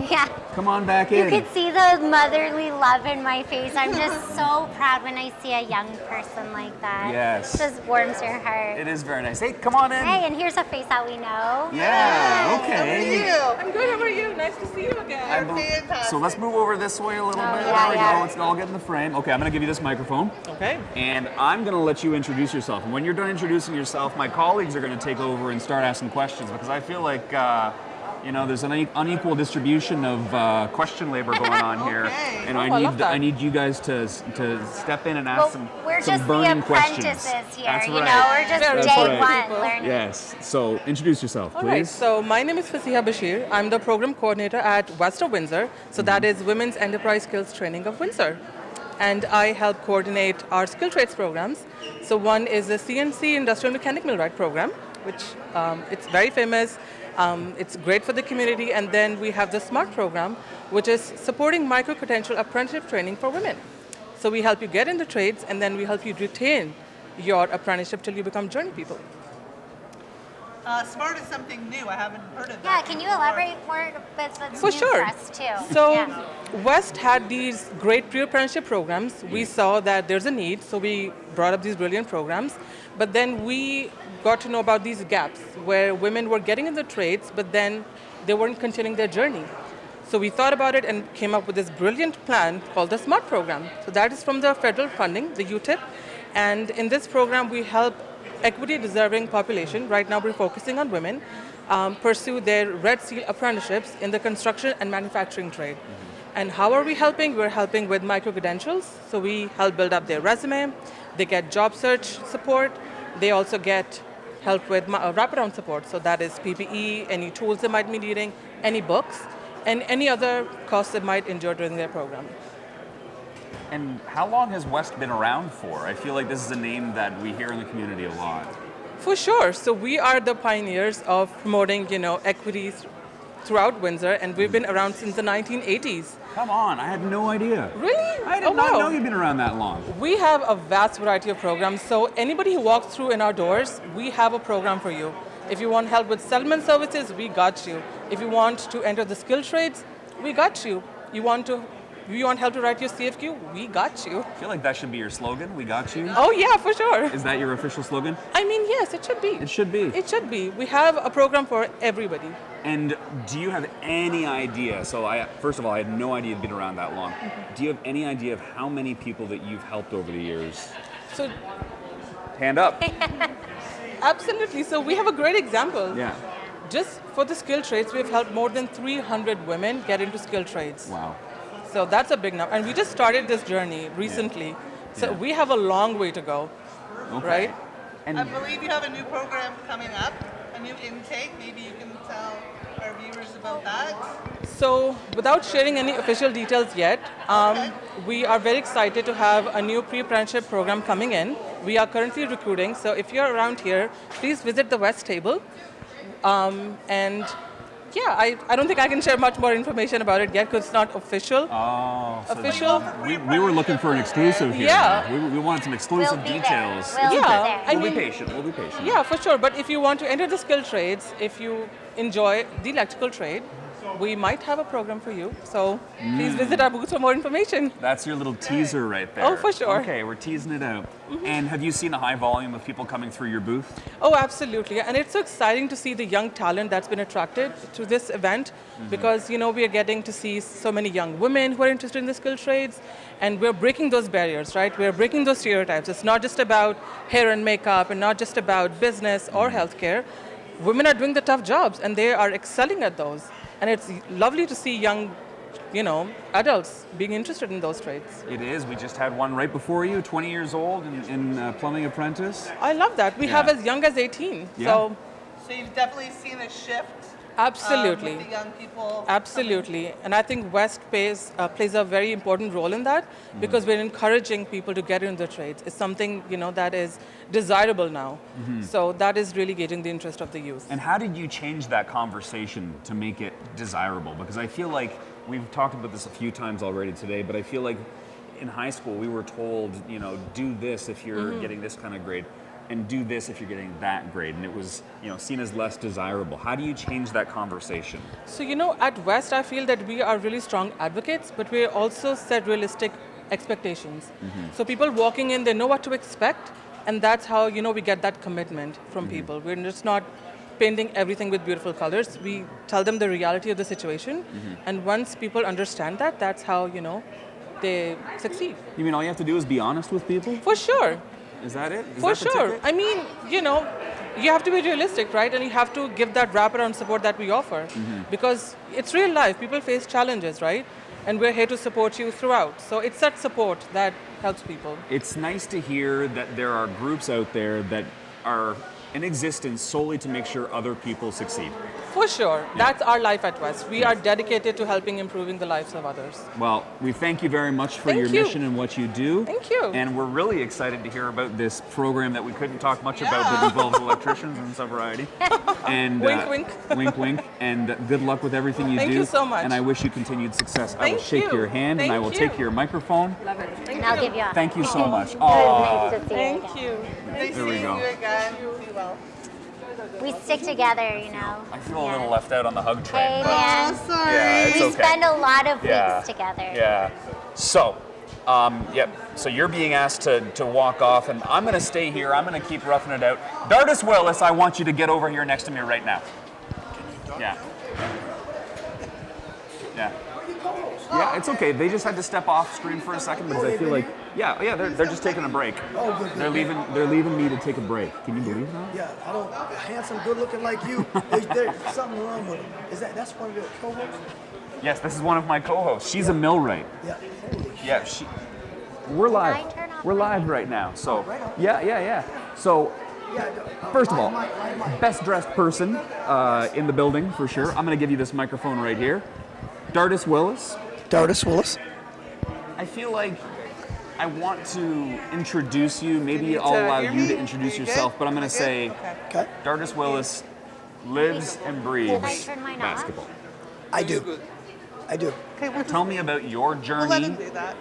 Yeah. Come on back You in. could see the motherly love in my face. I'm just so proud when I see a young person like that. Yes. It just warms your heart. It is very nice. Hey, come on in. Hey, and here's a face that we know. Yeah, okay. I'm good. How are you? Nice to see you again. I bel- fantastic. So let's move over this way a little bit. yeah, There we yeah. go. Let's all get in the frame. Okay, I'm going to give you this microphone. Okay. And I'm going to let you introduce yourself. And when you're done introducing yourself, my colleagues are going to take over and start asking questions because I feel like, there's an unequal distribution of question labor going on here. Okay. And Oh, I love that. I need you guys to step in and ask Well, some we're some just the burning apprentices questions. here. That's You right. know, we're just That's day right. one learning. Yes. So introduce yourself, All please. right, so my name is Fasiha Bashir. I'm the program coordinator at West of Windsor. So that is Women's Enterprise Skills Training of Windsor. And I help coordinate our skill trades programs. So one is the CNC Industrial Mechanic Millwright program, which it's very famous. It's great for the community. And then we have the SMART program, which is supporting micro-credential apprenticeship training for women. So we help you get into trades, and then we help you retain your apprenticeship till you become journey people. Smart is something new. I haven't heard of Yeah, that. can you elaborate more? That's For new sure. for us too. So Yeah. West had these great pre-apprenticeship programs. We saw that there's a need, so we brought up these brilliant programs. But then we got to know about these gaps where women were getting in the trades, but then they weren't continuing their journey. So we thought about it and came up with this brilliant plan called the SMART program. So that is from the federal funding, the UTIP. And in this program, we help equity deserving population, right now we're focusing on women, pursue their Red Seal apprenticeships in the construction and manufacturing trade. And how are we helping? We're helping with micro-credentials. So we help build up their resume. They get job search support. They also get help with wraparound support. So that is PPE, any tools they might be needing, any books, and any other costs they might endure during their program. And how long has West been around for? I feel like this is a name that we hear in the community a lot. For sure. So we are the pioneers of promoting, equities throughout Windsor, and we've been around since the 1980s. Come on, I had no idea. Really? I did not know you've been around that long. We have a vast variety of programs. So anybody who walks through in our doors, we have a program for you. If you want help with settlement services, we got you. If you want to enter the skill trades, we got you. You want help to write your CFQ? We got you. I feel like that should be your slogan, we got you. Oh yeah, for sure. Is that your official slogan? I mean, yes, it should be. It should be. It should be. We have a program for everybody. And do you have any idea, first of all, I had no idea you'd been around that long. Do you have any idea of how many people that you've helped over the years? So, Hand up. absolutely. So we have a great example. Yeah. Just for the skill trades, we've helped more than 300 women get into skill trades. Wow. So that's a big number. And we just started this journey recently. So Yeah. we have a long way to go, Okay. right? And I believe you have a new program coming up, a new intake. Maybe you can tell our viewers about that. So without sharing any official details yet, we are very excited to have a new pre-apprenticeship program coming in. We are currently recruiting. So if you're around here, please visit the West table. And yeah, I don't think I can share much more information about it yet because it's not official. Oh, so Official? we were looking for an exclusive here. Yeah. We wanted some exclusive We'll be there. details. We'll be Yeah, there. I We'll be mean- patient. We'll be patient. Yeah, for sure. But if you want to enter the skill trades, if you enjoy the electrical trade, we might have a program for you. So please visit our booth for more information. That's your little teaser right there. Oh, for sure. Okay, we're teasing it out. And have you seen a high volume of people coming through your booth? Oh, absolutely. And it's so exciting to see the young talent that's been attracted to this event because, we are getting to see so many young women who are interested in the skilled trades, and we're breaking those barriers, right? We're breaking those stereotypes. It's not just about hair and makeup and not just about business or healthcare. Women are doing the tough jobs and they are excelling at those. And it's lovely to see young, adults being interested in those trades. It is. We just had one right before you, 20 years old, in plumbing apprentice. I love that. We have as young as 18. Yeah. So you've definitely seen a shift. absolutely. With the young people. Absolutely. And I think West plays a very important role in that because we're encouraging people to get into the trades. It's something, that is desirable now. So that is really gauging the interest of the youth. And how did you change that conversation to make it desirable? Because I feel like we've talked about this a few times already today, but I feel like in high school we were told, do this if you're getting this kind of grade, and do this if you're getting that grade, and it was seen as less desirable. How do you change that conversation? So at West I feel that we are really strong advocates, but we also set realistic expectations. So people walking in, they know what to expect, and that's how we get that commitment from people. We're just not painting everything with beautiful colors. We tell them the reality of the situation, and once people understand that, that's how they succeed. You mean all you have to do is be honest with people? For sure. Is that it? Is For that the sure. ticket? I mean, you have to be realistic, right? And you have to give that wraparound support that we offer. Because it's real life. People face challenges, right? And we're here to support you throughout. So it's that support that helps people. It's nice to hear that there are groups out there that are in existence solely to make sure other people succeed. For sure. That's our life at West. We are dedicated to helping improving the lives of others. Well, we thank you very much for Thank your you. mission and what you do. Thank you. And we're really excited to hear about this program that we couldn't talk much about that involves electricians and some variety. And Wink, wink. wink, wink. And good luck with everything you do. Thank you so much. And I wish you continued success. I will Thank shake you. your hand and I will Thank take you. your microphone. Love it. And I'll give you a Thank you so much. It was nice to see you Thank again. you. Nice There we seeing go. you again. Be well. We stick together, I feel a little left out on the hug train. Hey, but man. Sorry. yeah, it's We okay. spend a lot of Yeah. weeks together. Yeah. So, So you're being asked to walk off, and I'm going to stay here. I'm going to keep roughing it out. Dardis Willis, I want you to get over here next to me right now. Yeah. Yeah. Yeah, it's okay. They just had to step off screen for a second because I feel like, they're just taking a break. Oh, good. They're leaving me to take a break. Can you believe that? Yeah, I don't. Handsome, good-looking like you. There's something wrong with him. That's one of your co-hosts? Yes, this is one of my co-hosts. She's a millwright. Yeah. Yeah, we're live. Can I turn off We're my- live right now. So, right on. yeah. So, first of all, best dressed person in the building for sure. I'm going to give you this microphone right here. Dardis Willis. Dardis Willis. I feel like I want to introduce you. Maybe need I'll to allow hear you me? to introduce Are you yourself, good? but I'm going to say Okay. Dardis Willis lives and Can I breathes turn mine off? basketball. I do. Okay, we'll Tell me about your let journey him do that.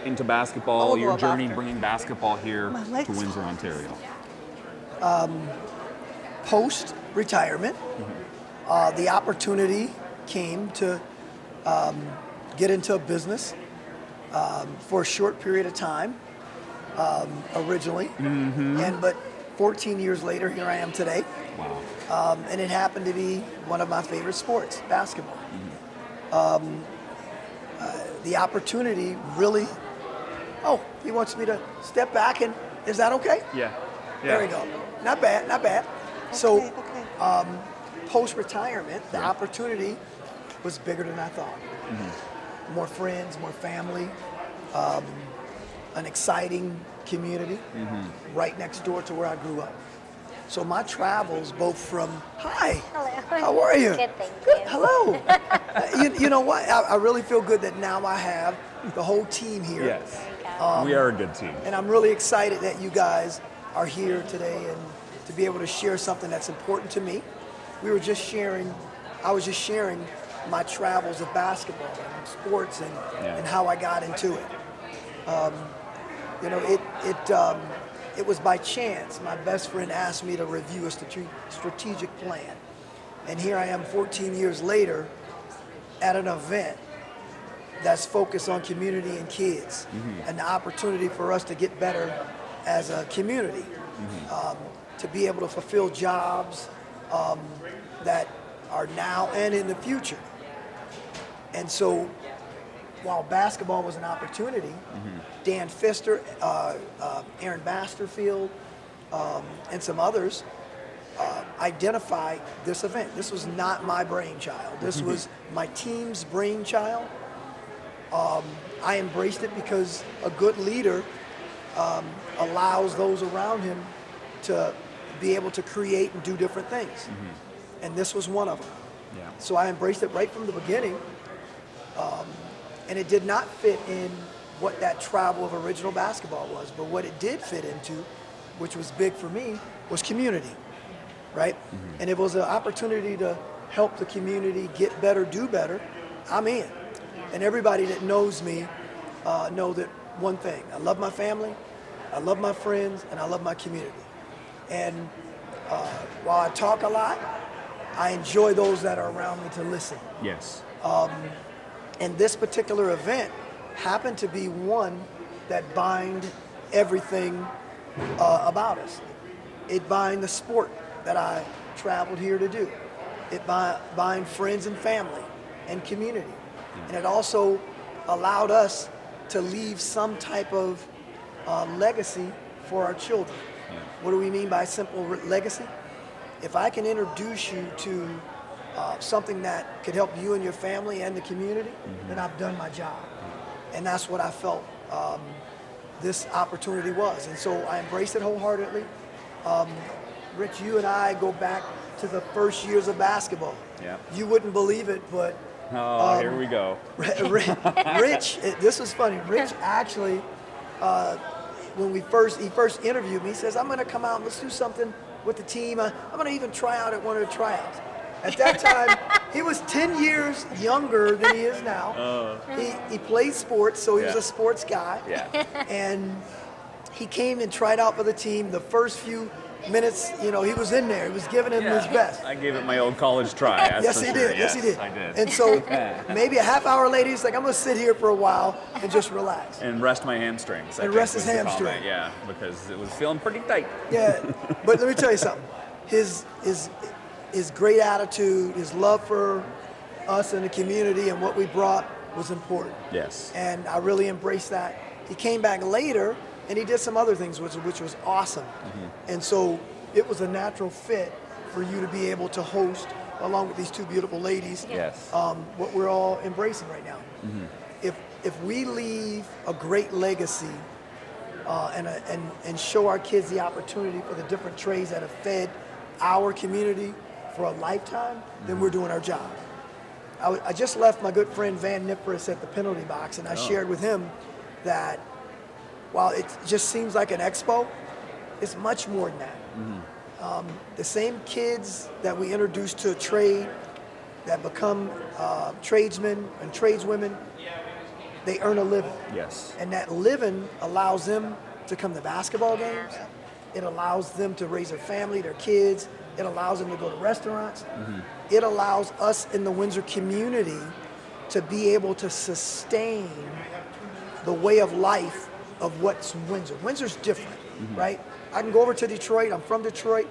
into I basketball, will your go up journey after. bringing basketball here My to legs Windsor, Ontario. Post-retirement, the opportunity came to get into a business for a short period of time originally. But 14 years later, here I am today. Wow. And it happened to be one of my favorite sports, basketball. The opportunity really, he wants me to step back, and is that okay? Yeah. There we go. Not bad, not bad. So, Okay. post-retirement, the opportunity was bigger than I thought. More friends, more family, an exciting community right next door to where I grew up. So my travels, both from, hi, Hello. how are you? Good, thank Good, you. hello. you know what? I really feel good that now I have the whole team here. Yes. We are a good team. And I'm really excited that you guys are here today and to be able to share something that's important to me. I was just sharing my travels of basketball and sports and how I got into it. It was by chance. My best friend asked me to review a strategic plan. And here I am 14 years later at an event that's focused on community and kids, and the opportunity for us to get better as a community, to be able to fulfill jobs that are now and in the future. And so while basketball was an opportunity, Dan Pfister, Aaron Basterfield, and some others identified this event. This was not my brainchild. This was my team's brainchild. I embraced it because a good leader allows those around him to be able to create and do different things. And this was one of them. Yeah. So I embraced it right from the beginning. And it did not fit in what that travel of original basketball was. But what it did fit into, which was big for me, was community, right? And it was an opportunity to help the community get better, do better. I'm in. And everybody that knows me know that one thing. I love my family, I love my friends, and I love my community. And while I talk a lot, I enjoy those that are around me to listen. Yes. And this particular event happened to be one that bind everything about us. It bind the sport that I traveled here to do. It bind friends and family and community. And it also allowed us to leave some type of legacy for our children. What do we mean by simple legacy? If I can introduce you to something that could help you and your family and the community, then I've done my job. And that's what I felt this opportunity was. And so I embraced it wholeheartedly. Rich, you and I go back to the first years of basketball. Yeah. You wouldn't believe it, but here we go. Rich, this was funny. Rich actually, when he first interviewed me, he says, I'm going to come out and let's do something with the team. I'm going to even try out at one of the tryouts. At that time, he was 10 years younger than he is now. He played sports, so he was a sports guy. Yeah. And he came and tried out for the team. The first few minutes, he was in there. He was giving him his best. I gave it my old college try. That's Yes, for he sure. did. Yes, he did. I did. And so maybe a half hour later, he's like, I'm going to sit here for a while and just relax. And rest my hamstrings. I And think rest his was the hamstring. comment. Yeah, because it was feeling pretty tight. Yeah, but let me tell you something. His great attitude, his love for us and the community and what we brought was important. Yes. And I really embraced that. He came back later and he did some other things, which was awesome. And so it was a natural fit for you to be able to host, along with these two beautiful ladies, what we're all embracing right now. If we leave a great legacy and show our kids the opportunity for the different trades that have fed our community for a lifetime, then we're doing our job. I just left my good friend Van Nipperis at the penalty box, and I shared with him that while it just seems like an expo, it's much more than that. The same kids that we introduce to a trade that become tradesmen and tradeswomen, they earn a living. Yes. And that living allows them to come to basketball games. It allows them to raise their family, their kids. It allows them to go to restaurants. It allows us in the Windsor community to be able to sustain the way of life of what's Windsor. Windsor's different, right? I can go over to Detroit. I'm from Detroit.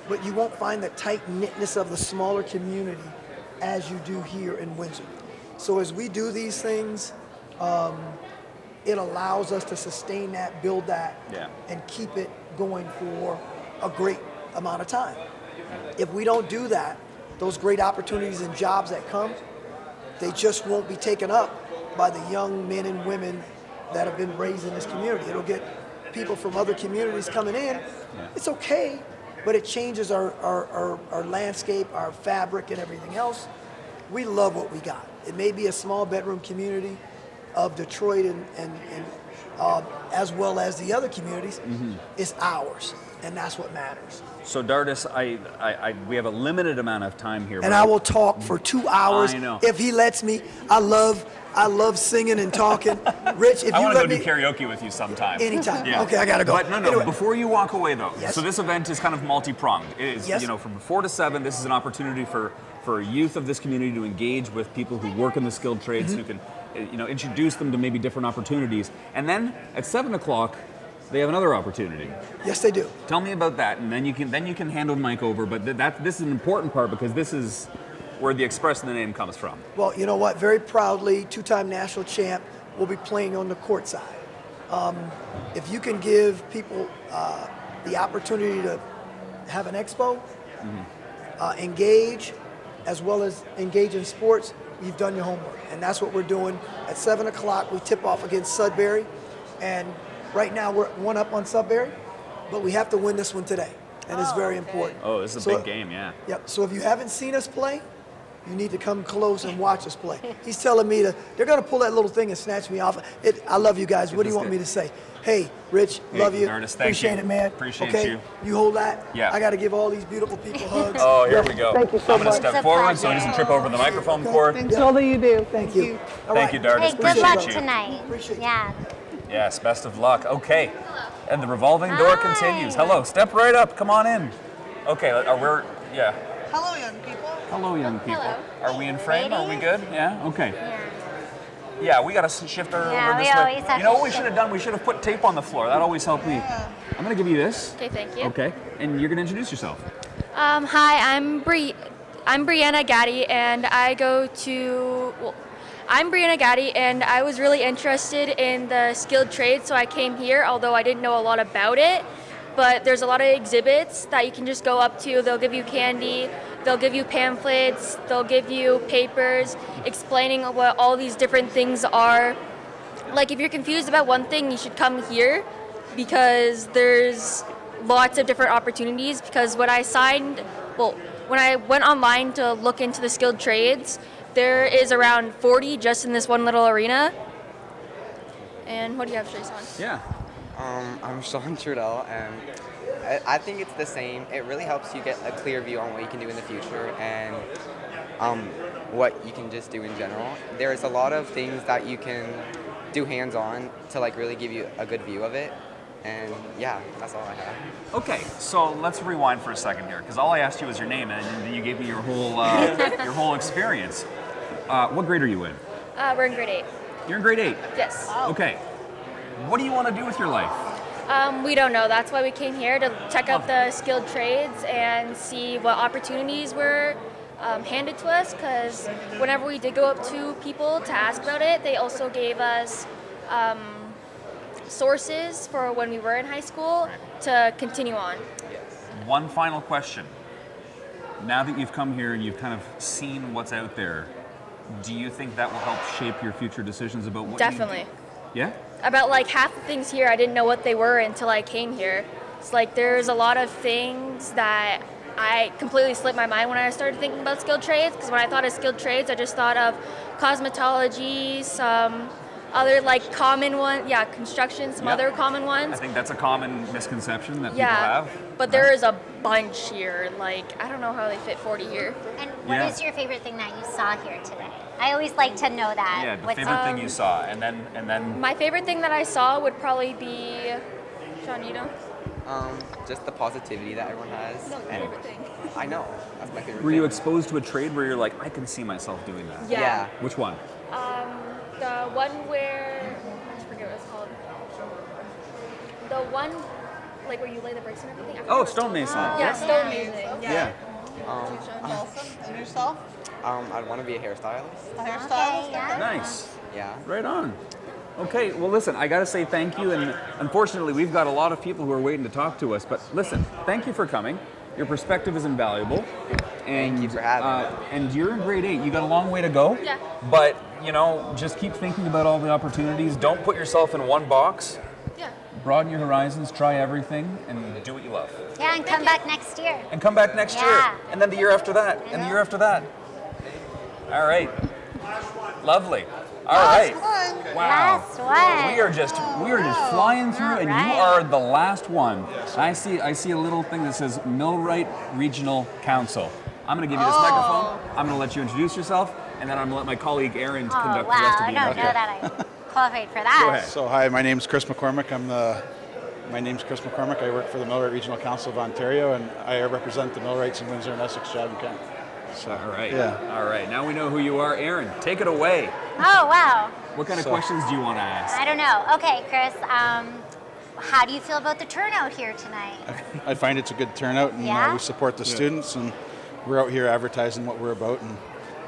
But you won't find the tight-knitness of the smaller community as you do here in Windsor. So as we do these things, it allows us to sustain that, build that, and keep it going for a great amount of time. If we don't do that, those great opportunities and jobs that come, they just won't be taken up by the young men and women that have been raised in this community. It'll get people from other communities coming in. It's okay, but it changes our landscape, our fabric, and everything else. We love what we got. It may be a small bedroom community of Detroit and as well as the other communities. It's ours, and that's what matters. So Dardis, we have a limited amount of time here. And I will talk for 2 hours I know. if he lets me. I love singing and talking. Rich, if I you want to let go me do karaoke with you sometime. anytime. Yeah. Okay, I gotta go. But no, Anyway. before you walk away though. Yes. So this event is kind of multi-pronged. It is, Yes. from 4 to 7, this is an opportunity for for youth of this community to engage with people who work in the skilled trades, who can introduce them to maybe different opportunities. And then at 7 o'clock, they have another opportunity. Yes, they do. Tell me about that, and then you can hand the mic over. But this is an important part because this is where the express in the name comes from. Well, you know what? Very proudly, two-time national champ will be playing on the court side. If you can give people the opportunity to have an expo, engage, as well as engage in sports, you've done your homework. And that's what we're doing. At 7 o'clock, we tip off against Sudbury. And right now, we're 1-up on Sudbury, but we have to win this one today. And it's very important. Oh, this is a big game, yeah. Yep. So if you haven't seen us play, you need to come close and watch us play. He's telling me they're going to pull that little thing and snatch me off. I love you guys. What do you want me to say? Hey, Rich, love you. Ernest, thank Appreciate you. it, man. Appreciate okay? you. You hold that. Yeah. I got to give all these beautiful people hugs. Oh, here we go. Thank you so I'm going much. to step forward so he doesn't trip over the microphone cord. Thanks for all that you do. Thank you. All Thank right. you, Dardis. Hey, good Appreciate luck you. tonight. Appreciate you. Yeah. Yes, best of luck. Okay. And the revolving door continues. Hello, step right up. Come on in. Okay, yeah. Hello, young people. Hello, young people. Hello. Are we in frame? Are we Ladies? good? Yeah? Okay. Yeah. Yeah, we got to shift our Yeah, over we this always way. have You know to what we should have done? We should have put tape on the floor. That always helped me. I'm going to give you this. Okay, thank you. Okay. And you're going to introduce yourself. Hi, I'm Brianna Gaddy, and I'm Brianna Gaddy, and I was really interested in the skilled trades, so I came here, although I didn't know a lot about it. But there's a lot of exhibits that you can just go up to. They'll give you candy, they'll give you pamphlets, they'll give you papers explaining what all these different things are. Like if you're confused about one thing, you should come here because there's lots of different opportunities. Because when I went online to look into the skilled trades, there is around 40 just in this one little arena. And what do you have, Jason? Yeah. I'm Sean Trudell, and I think it's the same. It really helps you get a clear view on what you can do in the future and what you can just do in general. There's a lot of things that you can do hands-on to really give you a good view of it. And yeah, that's all I have. Okay, so let's rewind for a second here, because all I asked you was your name, and then you gave me your whole experience. What grade are you in? We're in grade 8. You're in grade 8. Yes. Okay. What do you want to do with your life? We don't know. That's why we came here to check out the skilled trades and see what opportunities were handed to us. Because whenever we did go up to people to ask about it, they also gave us sources for when we were in high school to continue on. One final question. Now that you've come here and you've kind of seen what's out there, do you think that will help shape your future decisions about what Definitely. you do? Yeah? About half the things here, I didn't know what they were until I came here. It's there's a lot of things that I completely slipped my mind when I started thinking about skilled trades, because when I thought of skilled trades, I just thought of cosmetology, some other common ones, construction, some other common ones. I think that's a common misconception that people Yeah, have. but there is a bunch here. I don't know how they fit 40 here. And what is your favorite thing that you saw here today? I always like to know that. Yeah, the favorite thing you saw, and then. My favorite thing that I saw would probably be, Sean, you know? Just the positivity that everyone has. No, and favorite thing. I know. That's my favorite Were thing. you exposed to a trade where you're like, I can see myself doing that? Yeah. Which one? The one where, I forget what it's called. The one, where you lay the bricks and everything. I forget Oh, what it's stonemason. called. Yeah, stonemason. Yeah. And yourself? I'd want to be a hairstylist. A hairstylist? yeah. Nice. Yeah. Right on. Okay, well, listen, I got to say thank you, and unfortunately, we've got a lot of people who are waiting to talk to us, but listen, thank you for coming. Your perspective is invaluable. And, Thank you for having me. And you're in grade 8. You got a long way to go. Yeah. But, just keep thinking about all the opportunities. Don't put yourself in one box. Yeah. Broaden your horizons, try everything, and do what you love. Yeah, and come back next year. And come back next year. Yeah. And then the year after that. And the year after that. All right. Lovely. All right. Wow. Last one. We are just flying through, and you are the last one. I see a little thing that says Millwright Regional Council. I'm going to give you this microphone. I'm going to let you introduce yourself, and then I'm going to let my colleague Aaron conduct the rest of the I don't know interview. that I qualified for that. Go ahead. So hi, my name's Chris McCormick. My name's Chris McCormick. I work for the Millwright Regional Council of Ontario, and I represent the millwrights in Windsor and Essex, Chatham, Kent. So, All right. Yeah. All right. Now we know who you are. Aaron, take it away. Oh, wow. What kind of questions do you want to ask? I don't know. Okay, Chris, how do you feel about the turnout here tonight? I find it's a good turnout, and Yeah? we support the students, and we're out here advertising what we're about, and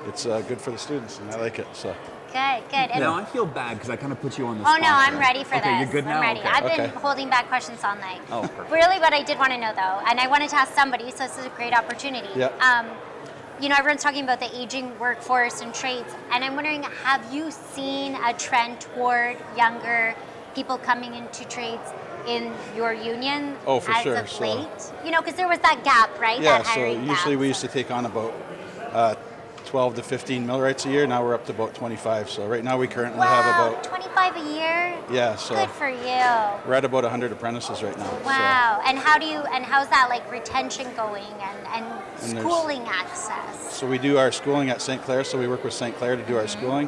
it's good for the students, and I like it. So. Good, good. And Now I feel bad because I kind of put you on the oh spot. no, I'm there. ready for okay, this. You're good now? I'm ready. Okay. I've been Okay. holding back questions all night. Oh, perfect. Really, what I did want to know though, and I wanted to ask somebody, so this is a great opportunity. Yeah. You know, everyone's talking about the aging workforce and trades, and I'm wondering, have you seen a trend toward younger people coming into trades in your union Oh, for as sure. of So- late? You know, because there was that gap, right? Yeah, that so hiring usually gap. we used to take on about 12 to 15 millwrights a year. Now we're up to about 25. So right now we currently have Wow, about, 25 a year? yeah, so Good for you. we're at about 100 apprentices right now. Wow. And how's that like retention going and And there's- schooling access? So we do our schooling at St. Clair, so we work with St. Clair to do our schooling.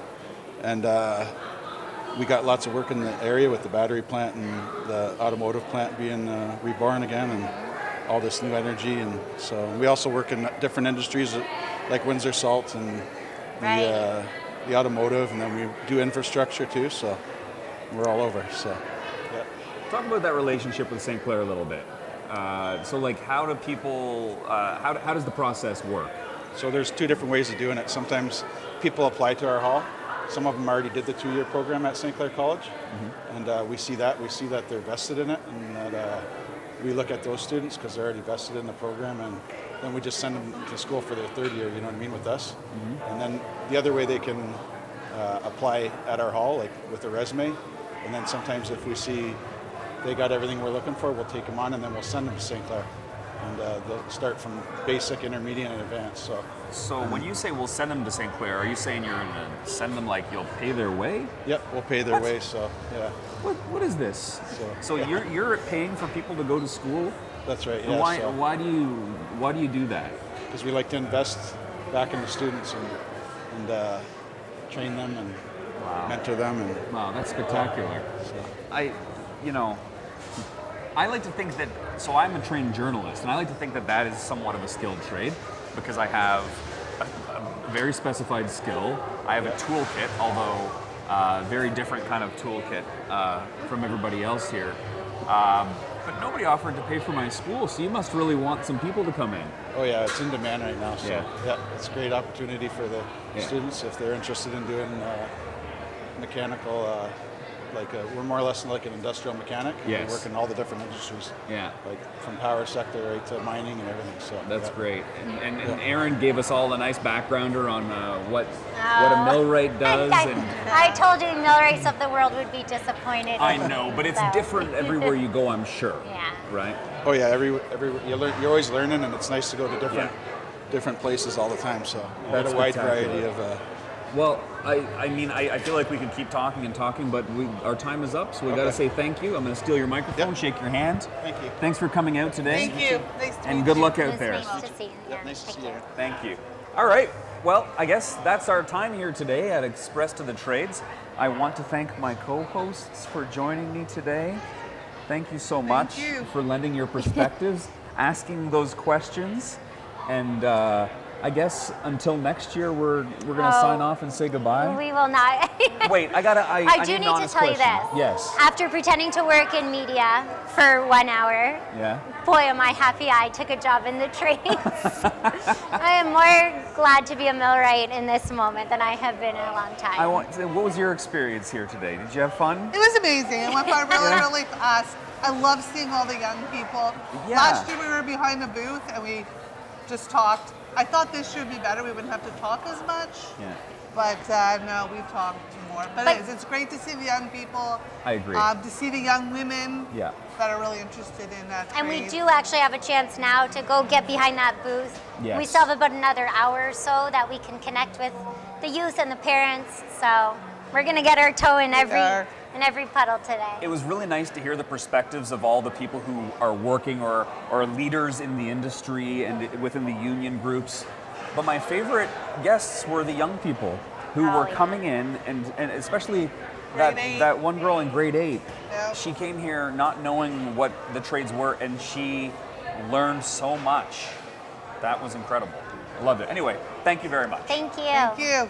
And we got lots of work in the area with the battery plant and the automotive plant being reborn again and all this new energy. And so we also work in different industries like Windsor Salt and the automotive, and then we do infrastructure too, so we're all over. So, yeah. Talk about that relationship with St. Clair a little bit. So, like, how do people? How does the process work? So there's two different ways of doing it. Sometimes people apply to our hall. Some of them already did the 2-year program at St. Clair College, and we see that they're vested in it, and that we look at those students because they're already vested in the program, and then we just send them to school for their 3rd year. You know what I mean, with us. And then the other way they can apply at our hall, like with a resume, and then sometimes if we see they got everything we're looking for, we'll take them on, and then we'll send them to St. Clair. And they'll start from basic, intermediate, and advanced. So when you say we'll send them to St. Clair, are you saying you're going to send them, like, you'll pay their way? Yep, we'll pay their way. So yeah. What is this? So you're paying for people to go to school? That's right. And Yeah. why do you do that? Because we like to invest back in the students and train them and mentor them. And wow, that's spectacular. I like to think that, so I'm a trained journalist, and I like to think that that is somewhat of a skilled trade because I have a very specified skill. I have a toolkit, although very different kind of toolkit from everybody else here. But nobody offered to pay for my school, so you must really want some people to come in. Oh yeah, it's in demand right now. So Yeah. it's a great opportunity for the students if they're interested in doing mechanical. We're more or less like an industrial mechanic. Yes. We work in all the different industries. Yeah. Like from power sector right to mining and everything. So That's yeah. great. And Aaron gave us all a nice backgrounder on what a millwright does. I told you millwrights of the world would be disappointed. I know, but it's So. different everywhere you go, I'm sure. Yeah. Right? Oh yeah, every you learn, you're always learning, and it's nice to go to different places all the time. So we had That's a wide spectacular. variety of. Well, I feel like we can keep talking and talking, but our time is up, so we got to say thank you. I'm going to steal your microphone, shake your hand. Thank you. Thanks for coming out today. Thank you. Nice to And meet good you. luck out It's there. nice to see you. Yeah. Nice to Take see you. care. Thank you. All right. Well, I guess that's our time here today at Express to the Trades. I want to thank my co-hosts for joining me today. Thank you so much you. for lending your perspectives, asking those questions, and I guess until next year, we're going to sign off and say goodbye. We will not. Wait, I I do need to tell you this. Yes. After pretending to work in media for 1 hour, Yeah. boy, am I happy I took a job in the trades. I am more glad to be a millwright in this moment than I have been in a long time. What was your experience here today? Did you have fun? It was amazing. It went by really fast. I love seeing all the young people. Yeah. Last year we were behind the booth and we just talked. I thought this year would be better. We wouldn't have to talk as much. Yeah. But no, we've talked more. But it is. It's great to see the young people. I agree. To see the young women Yeah. that are really interested in that And we trade. do actually have a chance now to go get behind that booth. Yes. We still have about another hour or so that we can connect with the youth and the parents. So we're going to get our toe in every puddle today. It was really nice to hear the perspectives of all the people who are working or are leaders in the industry and within the union groups. But my favorite guests were the young people who were coming in, and especially that one girl in grade 8. Yep. She came here not knowing what the trades were, and she learned so much. That was incredible. I loved it. Anyway, thank you very much. Thank you. Thank you.